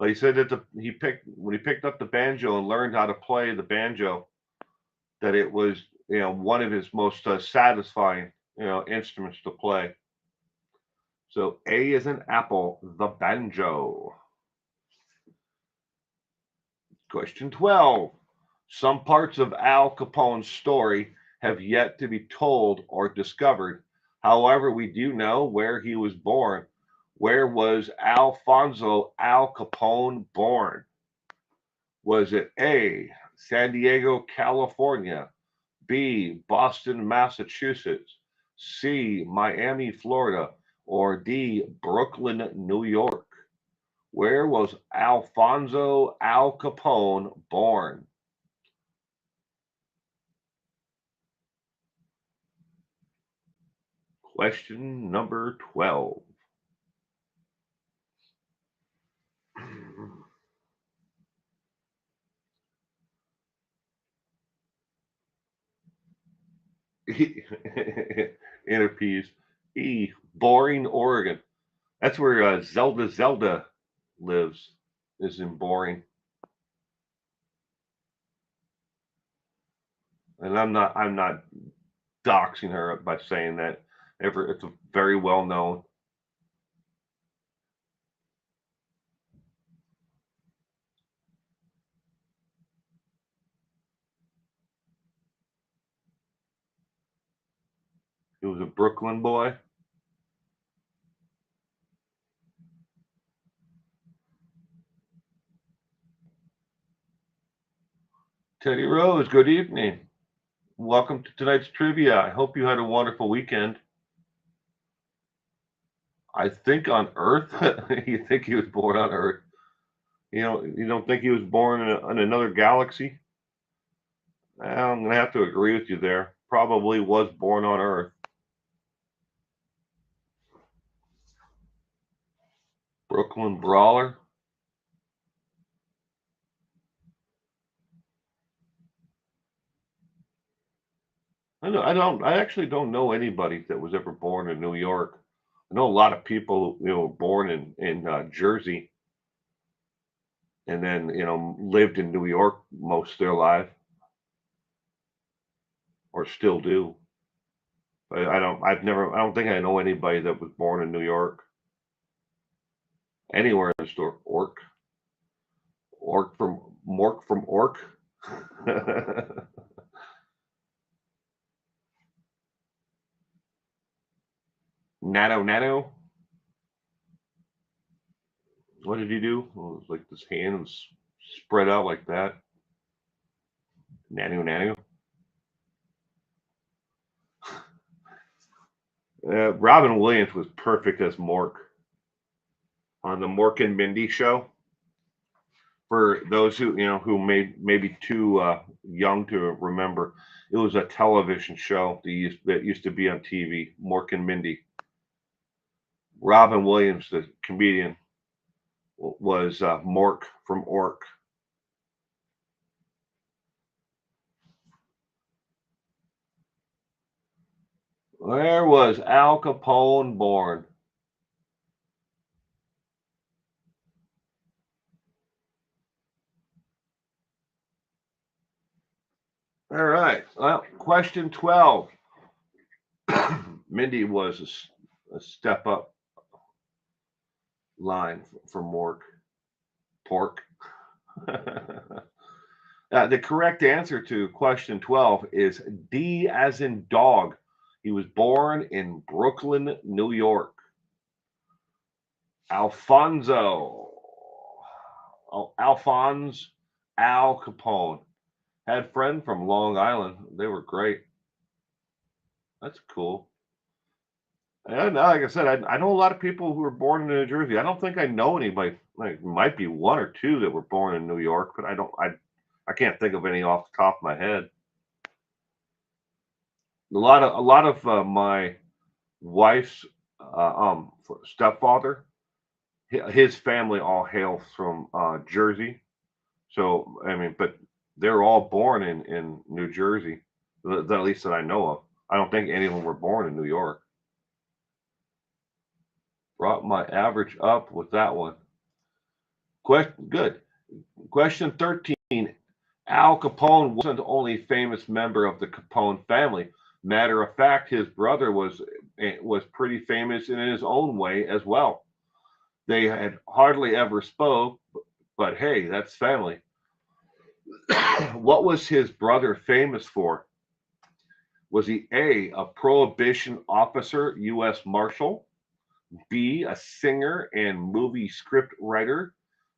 But he said that when he picked up the banjo and learned how to play the banjo, that it was one of his most satisfying instruments to play. So A is an apple, the banjo. Question 12. Some parts of Al Capone's story have yet to be told or discovered. However, we do know where he was born. Where was Alfonso Al Capone born? Was it A, San Diego, California, B, Boston, Massachusetts, C, Miami, Florida, or D, Brooklyn, New York? Where was Alfonso Al Capone born? Question number 12. Interpeas. E. Boring, Oregon. That's where Zelda lives. Is in Boring, and I'm not doxing her by saying that. It's a very well known. He was a Brooklyn boy. Teddy Rose, good evening. Welcome to tonight's trivia. I hope you had a wonderful weekend. I think on Earth. You think he was born on Earth? You don't think he was born in another galaxy? Well, I'm gonna have to agree with you there. Probably was born on Earth. Brooklyn Brawler. I actually don't know anybody that was ever born in New York. I know a lot of people, born in Jersey and then lived in New York most of their life, or still do. But I don't think I know anybody that was born in New York anywhere in the store. Orc from Mork from Orc. Nano. What did he do? Well, it was like his hand was spread out like that. Nano. Robin Williams was perfect as Mork on the Mork and Mindy show. For those who maybe too young to remember, it was a television show that used to be on TV. Mork and Mindy. Robin Williams, the comedian, was Mork from Ork. Where was Al Capone born? All right. Well, question 12. Mindy was a step up line from Mork. Pork. The correct answer to question 12 is D as in dog. He was born in Brooklyn, New York. Alfonso. Alphonse Al Capone. Had friend from Long Island. They were great. That's cool. And like I said, I know a lot of people who were born in New Jersey. I don't think I know anybody. Like, might be one or two that were born in New York, but I can't think of any off the top of my head. A lot of my wife's stepfather, his family all hails from Jersey. So I mean, but They're all born in New Jersey, at least that I know of. I don't think any of them were born in New York. Brought my average up with that one. Good. Question 13. Al Capone wasn't only a famous member of the Capone family. Matter of fact, his brother was pretty famous in his own way as well. They had hardly ever spoke, but hey, that's family. What was his brother famous for? Was he A, prohibition officer, U.S. Marshal? B, a singer and movie script writer?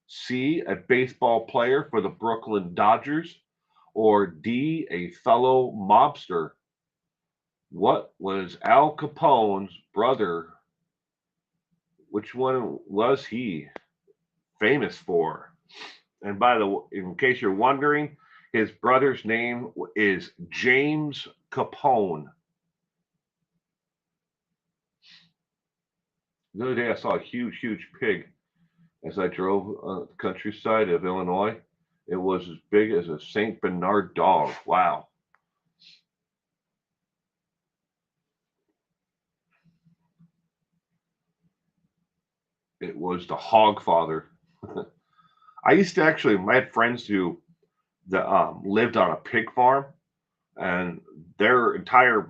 C, a baseball player for the Brooklyn Dodgers? Or D, a fellow mobster? What was Al Capone's brother? Which one was he famous for? And by the way, in case you're wondering, his brother's name is James Capone. The other day I saw a huge pig as I drove the countryside of Illinois. It was as big as a St. Bernard dog. Wow. It was the hog father. I used to actually, I had friends who that lived on a pig farm, and their entire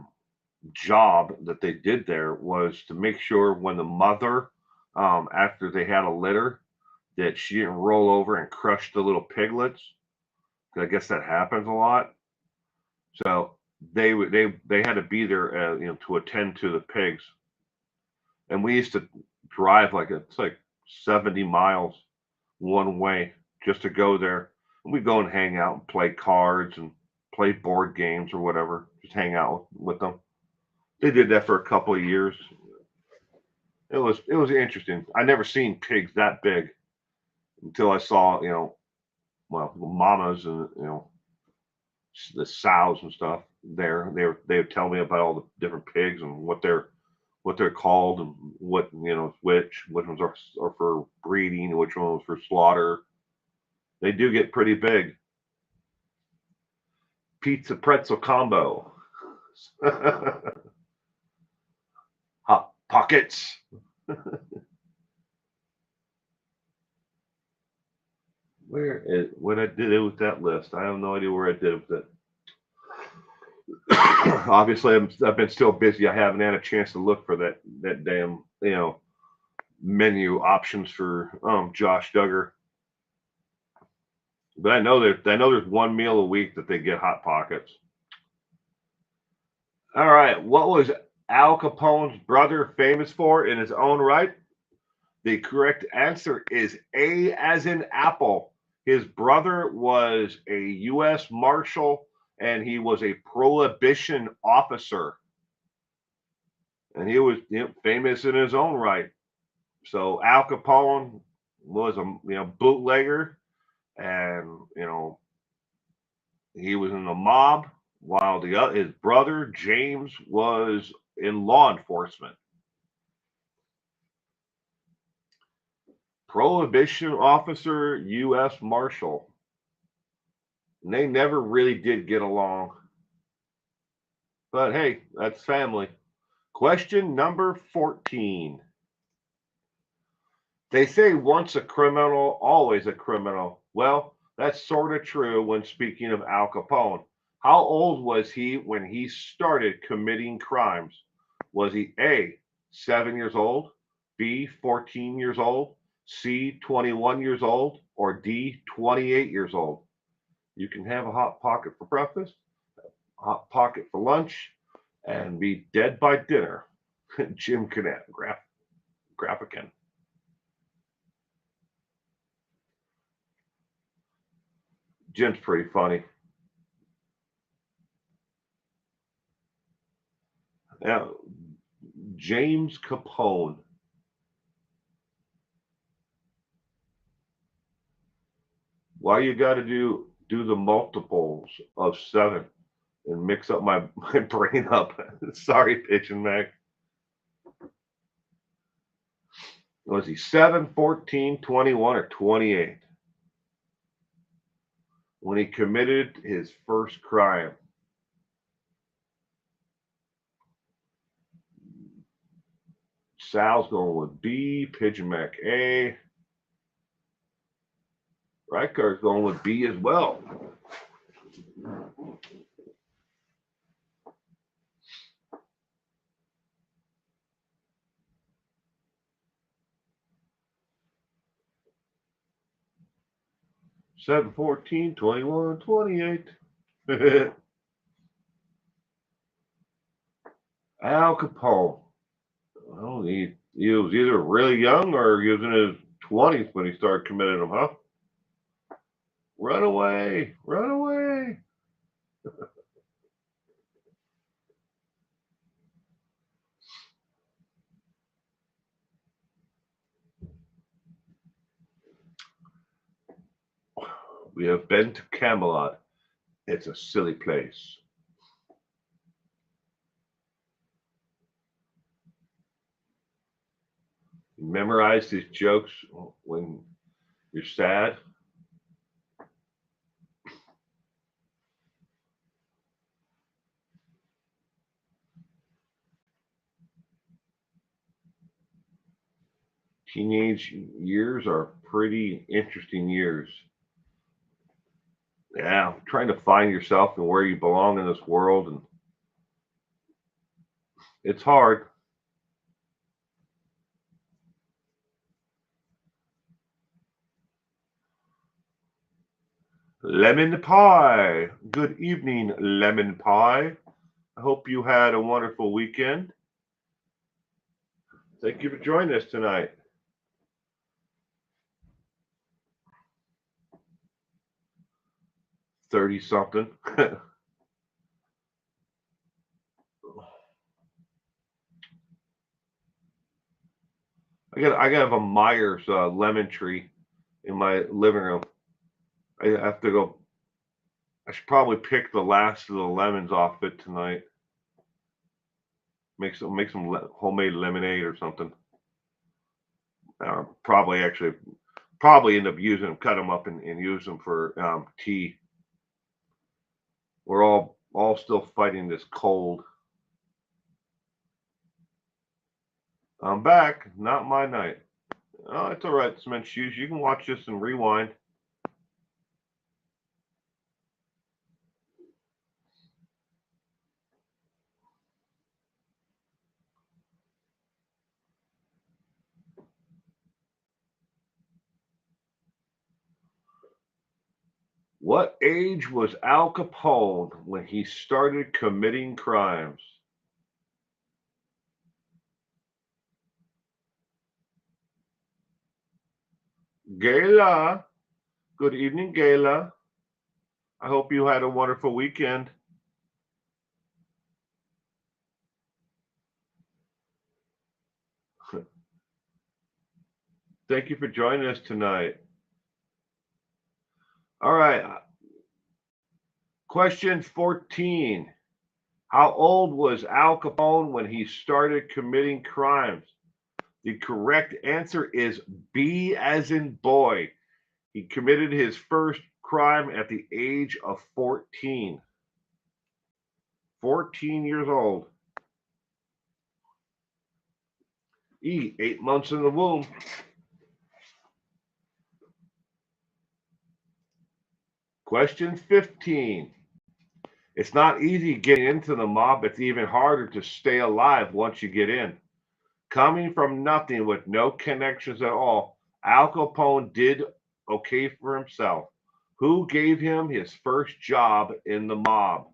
job that they did there was to make sure when the mother, after they had a litter, that she didn't roll over and crush the little piglets. I guess that happens a lot. So they had to be there, to attend to the pigs. And we used to drive it's like 70 miles one way just to go there. And we'd go and hang out and play cards and play board games or whatever. Just hang out with them. They did that for a couple of years. It was interesting. I never seen pigs that big until I saw, well, mamas and the sows and stuff there. They would tell me about all the different pigs and what they're called and what which ones are for breeding and which ones for slaughter. They do get pretty big. Pizza pretzel combo. Hot pockets. What I did with that list? I have no idea where I did with it. Obviously, I've been still busy. I haven't had a chance to look for that damn menu options for Josh Duggar. But I know there's one meal a week that they get hot pockets. All right, what was Al Capone's brother famous for in his own right? The correct answer is A as in apple. His brother was a U.S. Marshal and he was a prohibition officer. And he was famous in his own right. So Al Capone was a bootlegger, and he was in the mob, while his brother James was in law enforcement. Prohibition officer, U.S. Marshal. And they never really did get along. But hey, that's family. Question number 14. They say once a criminal, always a criminal. Well, that's sort of true when speaking of Al Capone. How old was he when he started committing crimes? Was he A, 7 years old, B, 14 years old, C, 21 years old, or D, 28 years old? You can have a hot pocket for breakfast, a hot pocket for lunch, and be dead by dinner. Jim Cadet, Graphican. Jim's pretty funny. Now, James Capone. Why you got to do the multiples of 7 and mix up my brain up? Sorry, Pitching Mac. Was he 7, 14, 21, or 28? when he committed his first crime? Sal's going with B. Pigeon Mac A. Rikart's going with B as well. Seven, 14, 21, 28. Al Capone. Well, he was either really young or he was in his 20s when he started committing them, huh? Run away! Run away! We have been to Camelot. It's a silly place. You memorize these jokes when you're sad. Teenage years are pretty interesting years. Yeah, trying to find yourself and where you belong in this world, and it's hard. Lemon pie. Good evening, lemon pie. I hope you had a wonderful weekend. Thank you for joining us tonight. 30 something. I got have a Myers lemon tree in my living room. I have to go. I should probably pick the last of the lemons off it tonight. Make some homemade lemonade or something. Probably end up using them, cut them up and use them for tea. We're all still fighting this cold. I'm back. Not my night. Oh, it's all right, Cement Shoes. You can watch this and rewind. What age was Al Capone when he started committing crimes? Gayla. Good evening, Gayla. I hope you had a wonderful weekend. Thank you for joining us tonight. All right. Question 14. How old was Al Capone when he started committing crimes? The correct answer is B as in boy. He committed his first crime at the age of 14. 14 years old. E, 8 months in the womb. Question 15. It's not easy getting into the mob. It's even harder to stay alive once you get in. Coming from nothing with no connections at all, Al Capone did okay for himself. Who gave him his first job in the mob?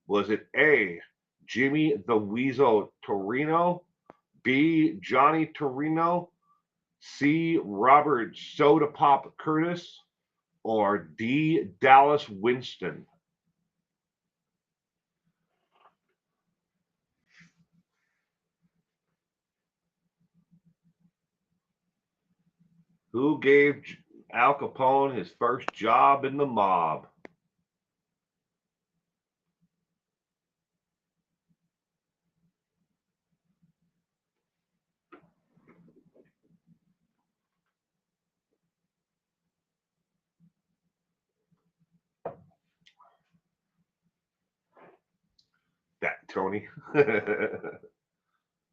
Was it A, Jimmy the Weasel Torino, B, Johnny Torino, C, Robert Soda Pop Curtis, or D, Dallas Winston? Who gave Al Capone his first job in the mob? Tony.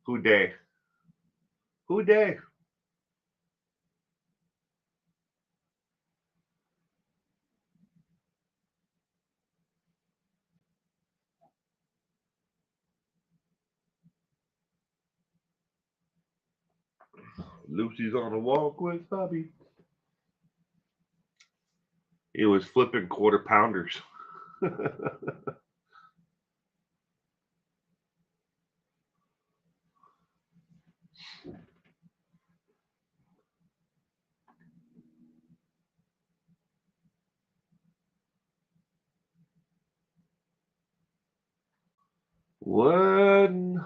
Who day? Who day? Lucy's on a walk with Bobby. He was flipping quarter pounders. When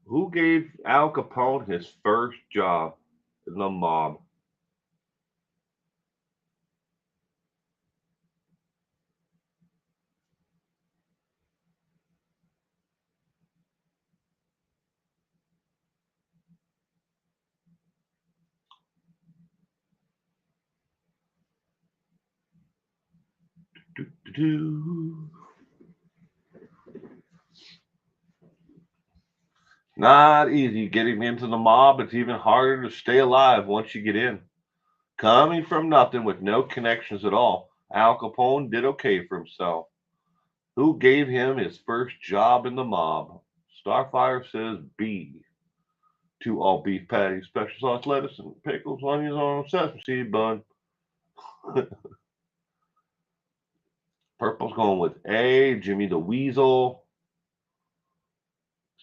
who gave Al Capone his first job in the mob? Do-do-do. Not easy getting into the mob. It's even harder to stay alive once you get in. Coming from nothing with no connections at all, Al Capone did okay for himself. Who gave him his first job in the mob? Starfire says B. 2 all beef patties, special sauce, lettuce, and pickles, onions on a sesame seed bun. Purple's going with A. Jimmy the Weasel.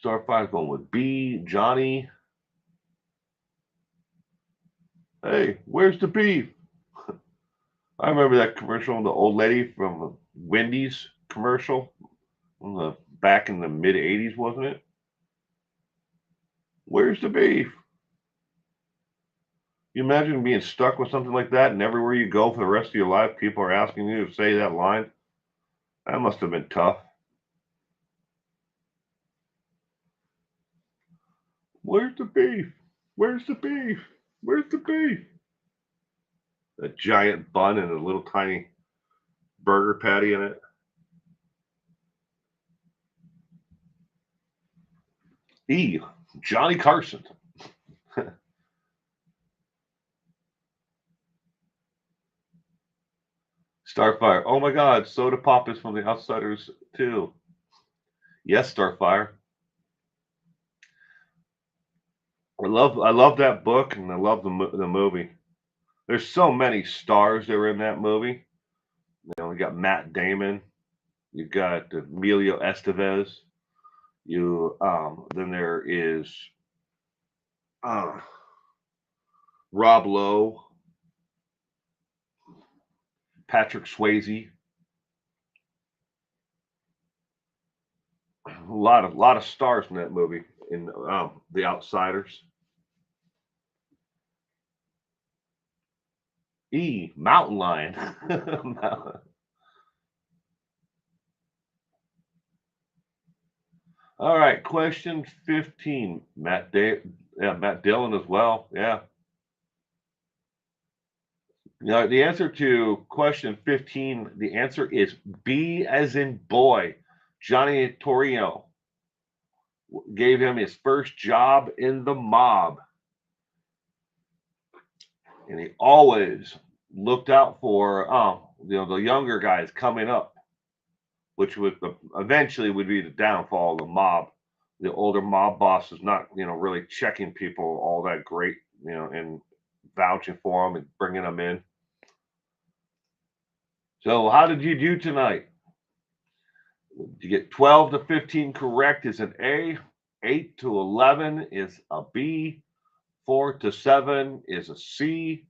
Starfire's going with B. Johnny. Hey, where's the beef? I remember that commercial, the old lady from the Wendy's commercial, back in the mid '80s, wasn't it? Where's the beef? You imagine being stuck with something like that, and everywhere you go for the rest of your life, people are asking you to say that line. That must have been tough. Where's the beef? Where's the beef? Where's the beef? A giant bun and a little tiny burger patty in it. E. Johnny Carson. Starfire. Oh my God, Soda Pop is from The Outsiders too. Yes, Starfire. I love that book, and I love the movie. There's so many stars that were in that movie. You got Matt Damon, you got Emilio Estevez, you then there is uh, Rob Lowe, Patrick Swayze, a lot of stars in that movie in The Outsiders. E. Mountain Lion. All right, question 15. Matt Dillon as well. Yeah. The answer to question 15, the answer is B as in boy. Johnny Torino gave him his first job in the mob. And he always looked out for the younger guys coming up, which would eventually would be the downfall of the mob. The older mob boss is not really checking people all that great, and vouching for them and bringing them in. So how did you do tonight? Did you get 12 to 15 correct is an A, 8 to 11 is a B, 4 to 7 is a C,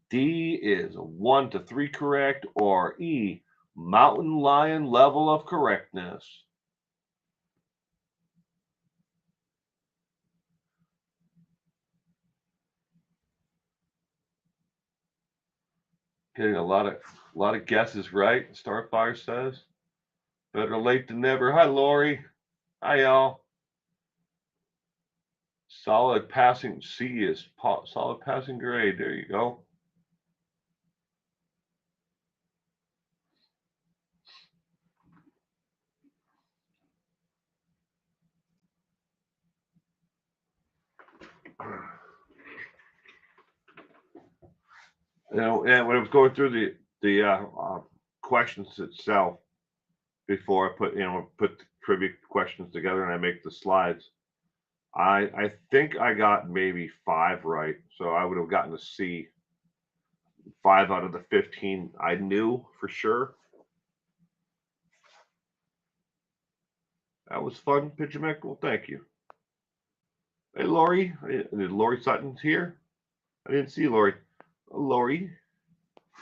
D is 1 to 3 correct, or E, mountain lion level of correctness. Getting a lot of guesses right. Starfire says. Better late than never. Hi, Lori. Hi, y'all. Solid passing C is solid passing grade. There you go. And when I was going through the questions itself before I put the trivia questions together and I make the slides, I think I got maybe 5 right, so I would have gotten a C. 5 out of the 15 I knew for sure. That was fun, Pigeon. Well, thank you. Hey, Lori. Lori Sutton's here. I didn't see Lori. Lori,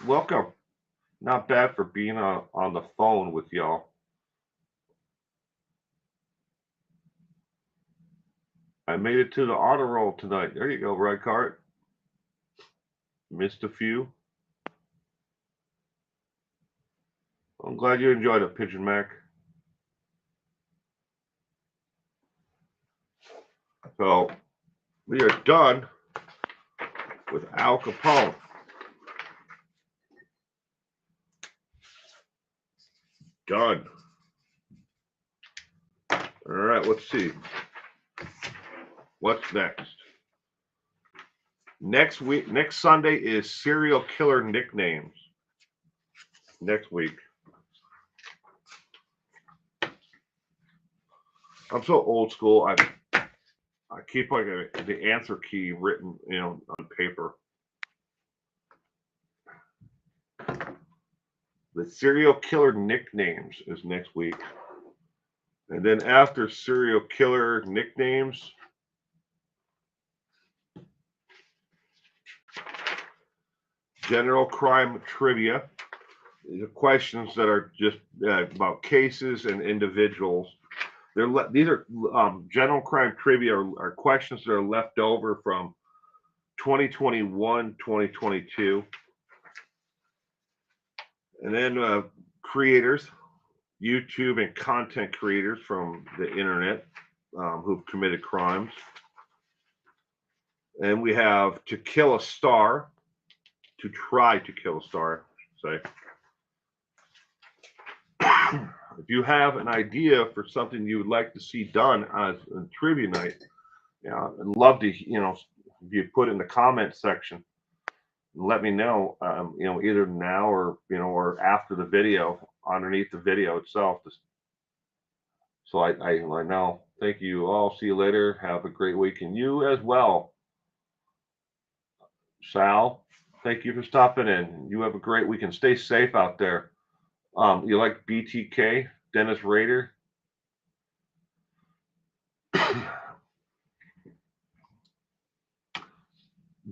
welcome. Not bad for being on the phone with y'all. I made it to the honor roll tonight. There you go, Red Cart. Missed a few. I'm glad you enjoyed it, Pigeon Mac. So we are done with Al Capone. Done. All right, let's see. What's next? Next Sunday is serial killer nicknames. Next week. I'm so old school. I keep like the answer key written, on paper. The serial killer nicknames is next week. And then after serial killer nicknames, general crime trivia. These are questions that are just about cases and individuals. These are general crime trivia are questions that are left over from 2021, 2022. And then creators, YouTube and content creators from the internet who've committed crimes. And we have to kill a star, to try to kill a star, I should say. If you have an idea for something you would like to see done as a trivia night, I'd love to, if you put it in the comment section, let me know, either now or after the video, underneath the video itself. So I know. Thank you all. See you later. Have a great week, and you as well. Sal, thank you for stopping in. You have a great week and stay safe out there. You like BTK, Dennis Rader?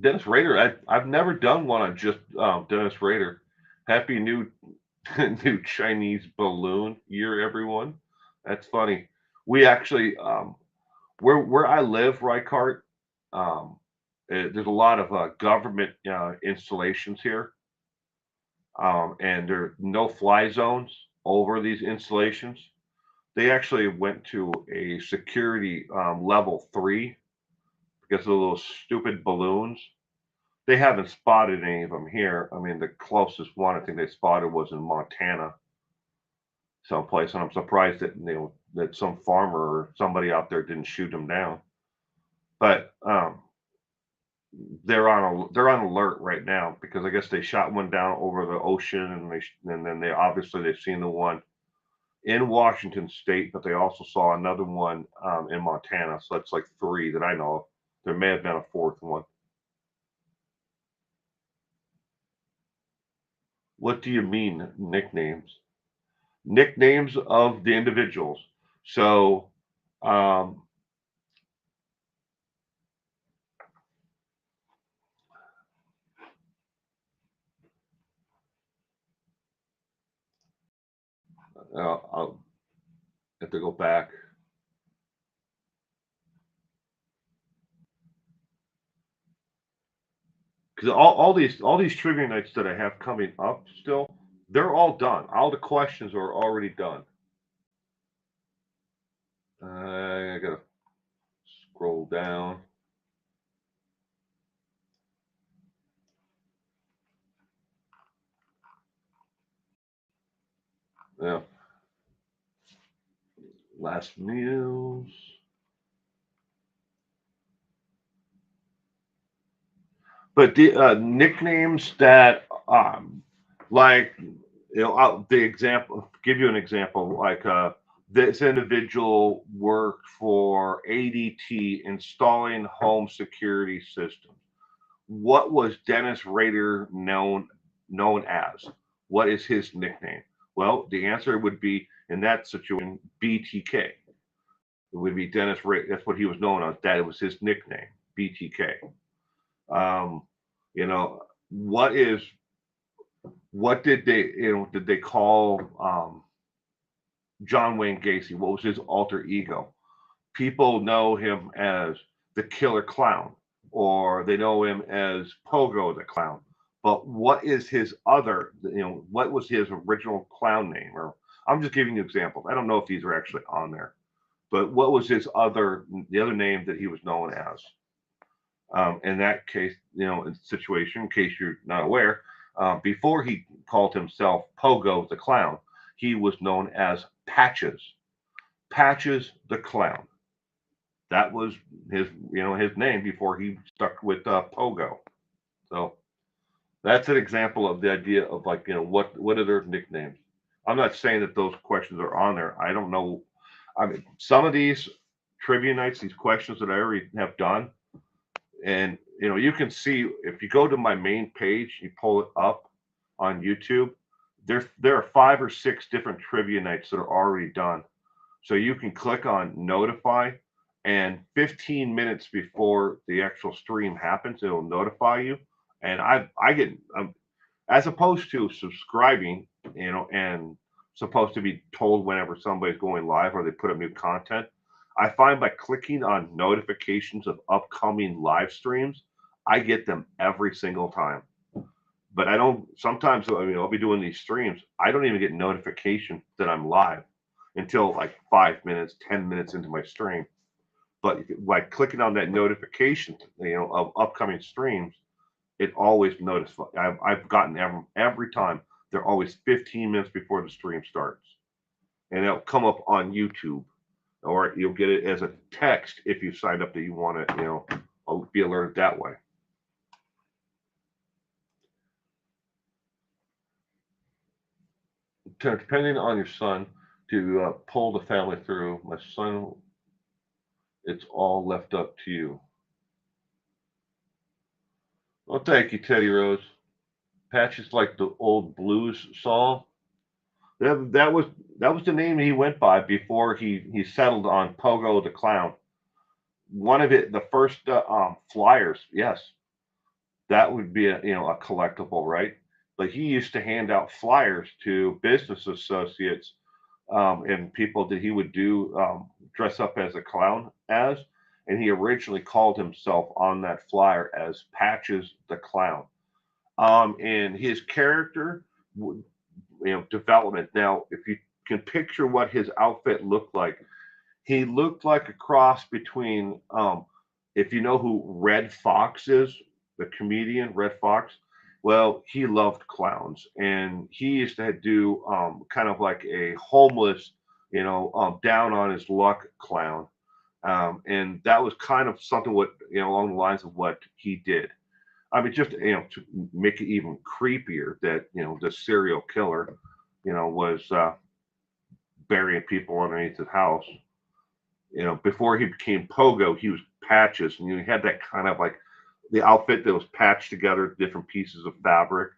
Dennis Rader, I've never done one on just Dennis Rader. Happy new Chinese balloon year, everyone. That's funny. We actually where I live, Reichart, there's a lot of government installations here, and there are no fly zones over these installations. They actually went to a security level 3 because of those stupid balloons. They haven't spotted any of them here. I mean, the closest one I think they spotted was in Montana, someplace, and I'm surprised that that some farmer or somebody out there didn't shoot them down. But they're on alert right now because I guess they shot one down over the ocean, and then they obviously they've seen the one in Washington State, but they also saw another one in Montana. So that's like 3 that I know of. There may have been a 4th one. What do you mean nicknames? Nicknames of the individuals. So I'll have to go back. Because all these trivia nights that I have coming up still, they're all done. All the questions are already done. I gotta scroll down. Yeah. Last meals. But the nicknames that, like, the example, give you an example, like, this individual worked for ADT installing home security systems. What was Dennis Rader known as? What is his nickname? Well, the answer would be in that situation BTK. It would be Dennis Rader. That's what he was known as. That was his nickname, BTK. Um, you know, what is what did they call John Wayne Gacy? What was his alter ego? People know him as the Killer Clown, or they know him as Pogo the Clown. But what is his other? What was his original clown name? Or I'm just giving you examples. I don't know if these are actually on there, but what was the other name that he was known as? In that case, in situation, in case you're not aware, before he called himself Pogo the Clown, he was known as Patches. Patches the Clown. That was his name before he stuck with Pogo. So that's an example of the idea of, like, what are their nicknames. I'm not saying that those questions are on there. I don't know. I mean, some of these trivia nights, these questions that I already have done, and you can see if you go to my main page, you pull it up on YouTube. There are 5 or 6 different trivia nights that are already done. So you can click on notify, and 15 minutes before the actual stream happens, it'll notify you. And I get, as opposed to subscribing, and supposed to be told whenever somebody's going live or they put up new content. I find by clicking on notifications of upcoming live streams, I get them every single time. But I don't, sometimes, I'll be doing these streams. I don't even get notification that I'm live until like 5 minutes, 10 minutes into my stream. But like clicking on that notification, of upcoming streams, it always notifies. I've gotten every time. They're always 15 minutes before the stream starts, and it'll come up on YouTube, or you'll get it as a text if you signed up that you want to, be alerted that way. Depending on your son, to pull the family through. My son, it's all left up to you. Well, thank you, Teddy Rose. Patches like the old blues song. That was the name he went by before he settled on Pogo the Clown. One of the first flyers, yes, that would be a collectible, right? But he used to hand out flyers to business associates, and people that he would do dress up as a clown as, and he originally called himself on that flyer as Patches the Clown. And his character, development. Now, if you can picture what his outfit looked like, he looked like a cross between, if you know who Red Fox is, the comedian Red Fox. Well, he loved clowns, and he used to do kind of like a homeless, down on his luck clown, and that was kind of something what along the lines of what he did. I mean, just to make it even creepier, that the serial killer, was burying people underneath his house. Before he became Pogo, he was Patches, and he had that kind of like the outfit that was patched together, different pieces of fabric.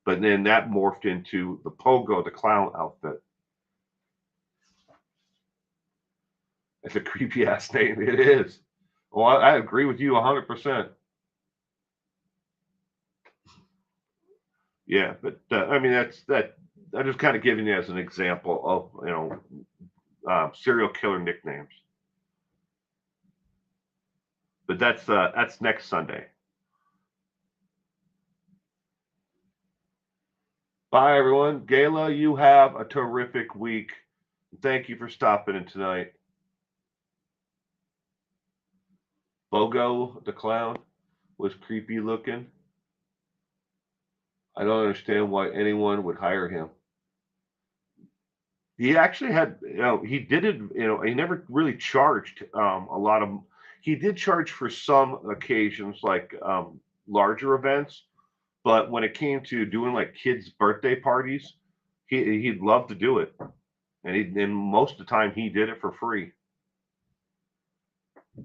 But then that morphed into the Pogo, the clown outfit. It's a creepy ass name. It is. Well, I agree with you 100%. Yeah, but I mean that's that. I'm just kind of giving you as an example of serial killer nicknames. But that's next Sunday. Bye, everyone. Gayla, you have a terrific week. Thank you for stopping in tonight. Bogo the clown was creepy looking. I don't understand why anyone would hire him. He actually had, he did it, he never really charged a lot of, he did charge for some occasions, like larger events. But when it came to doing like kids' birthday parties, he'd love to do it, and most of the time he did it for free.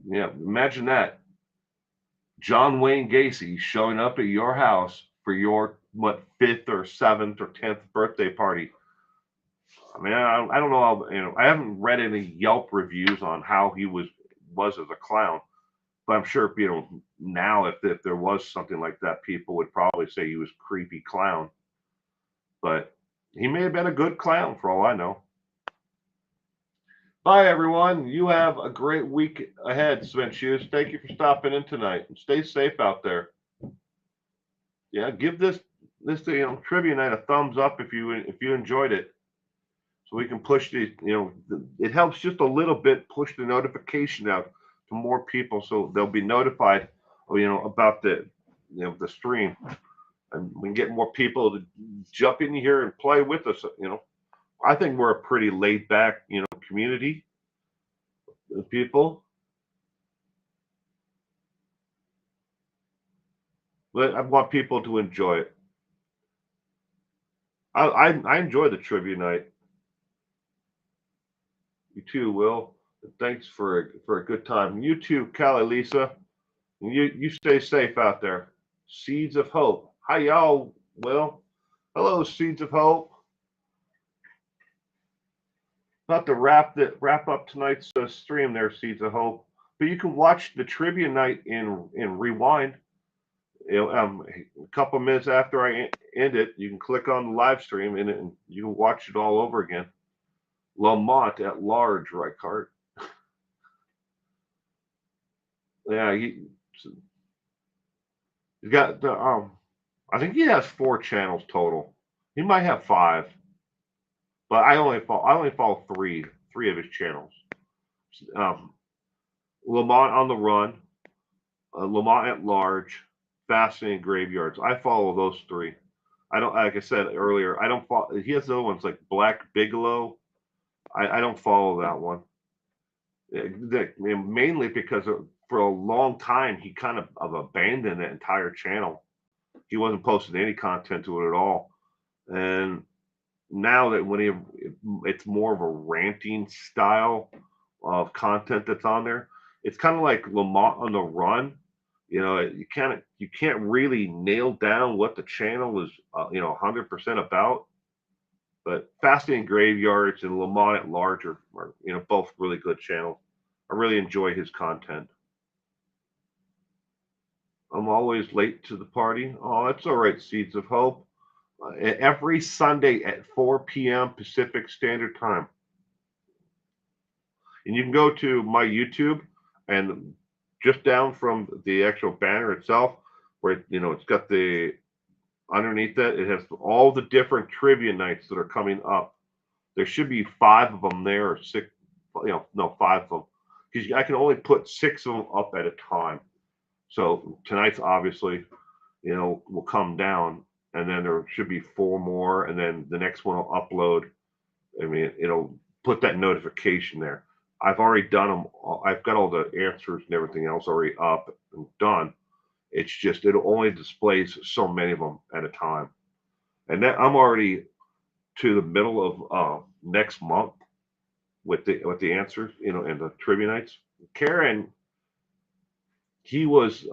Yeah, imagine that. John Wayne Gacy showing up at your house for your what fifth or seventh or 10th birthday party. I mean, I don't know how, I haven't read any Yelp reviews on how he was as a clown, but I'm sure now if there was something like that, people would probably say he was creepy clown. But he may have been a good clown for all I know. Bye, everyone. You have a great week ahead, Sven Shoes. Thank you for stopping in tonight. And stay safe out there. Yeah, give this trivia night a thumbs up if you enjoyed it, so we can push it helps just a little bit push the notification out to more people, so they'll be notified, about the stream, and we can get more people to jump in here and play with us. I think we're a pretty laid back, community of people. But I want people to enjoy it. I enjoy the trivia night. You too, Will. Thanks for a good time. You too, Callie, Lisa. You stay safe out there. Seeds of Hope. Hi, y'all. Will. Hello, Seeds of Hope. About to wrap up tonight's stream there, Seeds of Hope. But you can watch the trivia night in rewind. A couple minutes after I end it, you can click on the live stream and you can watch it all over again. Lamont at large, right, Cart? Yeah, he's got the I think he has 4 channels total. He might have 5, but I only follow three of his channels. Lamont on the Run, Lamont at Large, Fascinating Graveyards. I follow those 3. I don't, like I said earlier, I don't follow. He has other ones like Black Bigelow. I don't follow that one. Mainly because for a long time he kind of abandoned that entire channel. He wasn't posting any content to it at all, and now that it's more of a ranting style of content that's on there. It's kind of like Lamont on the Run. You can't really nail down what the channel is 100% about. But Fascinating Graveyards and Lamont at Large are both really good channels. I really enjoy his content. I'm always late to the party. Oh, that's all right, Seeds of Hope. Every Sunday at 4 p.m. Pacific Standard Time. And you can go to my YouTube, and just down from the actual banner itself, where it's got the underneath that, it has all the different trivia nights that are coming up. There should be 5 of them there, or 6, no, 5 of them, because I can only put 6 of them up at a time. So tonight's obviously, will come down, and then there should be 4 more, and then the next one will upload. I mean, it'll put that notification there. I've already done them. I've got all the answers and everything else already up and done. It's just it only displays so many of them at a time, and then I'm already to the middle of next month with the answers, and the trivia nights. Karen, he was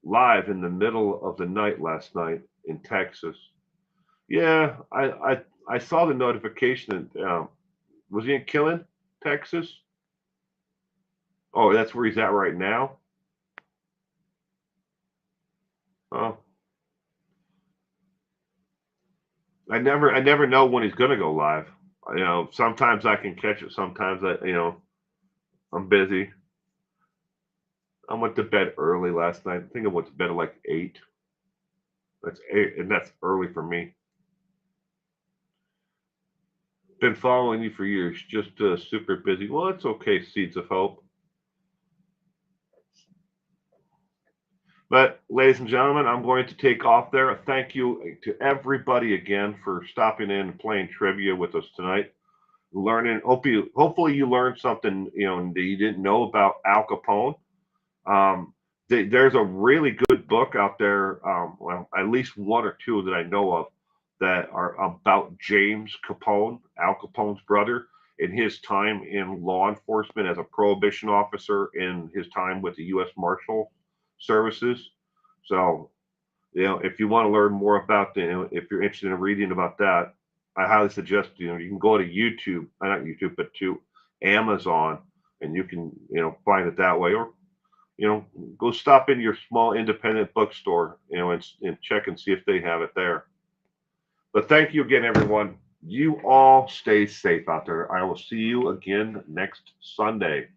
live in the middle of the night last night in Texas. Yeah, I saw the notification. Was he in Killen, Texas? Oh, that's where he's at right now. Oh, I never know when he's gonna go live. Sometimes I can catch it. Sometimes I'm busy. I went to bed early last night. I think I went to bed at like 8. That's 8, and that's early for me. Been following you for years, just super busy. Well, it's okay, Seeds of Hope. But, ladies and gentlemen, I'm going to take off there. Thank you to everybody again for stopping in and playing trivia with us tonight. Learning, hopefully you learned something, that you didn't know about Al Capone. there's a really good book out there, well, at least one or two that I know of that are about James Capone, Al Capone's brother, in his time in law enforcement as a prohibition officer, in his time with the U.S. Marshal Services. So, if you want to learn more about if you're interested in reading about that, I highly suggest, you can go to YouTube, not YouTube, but to Amazon, and you can, find it that way. Or you know, go stop into your small independent bookstore, and check and see if they have it there. But thank you again, everyone. You all stay safe out there. I will see you again next Sunday.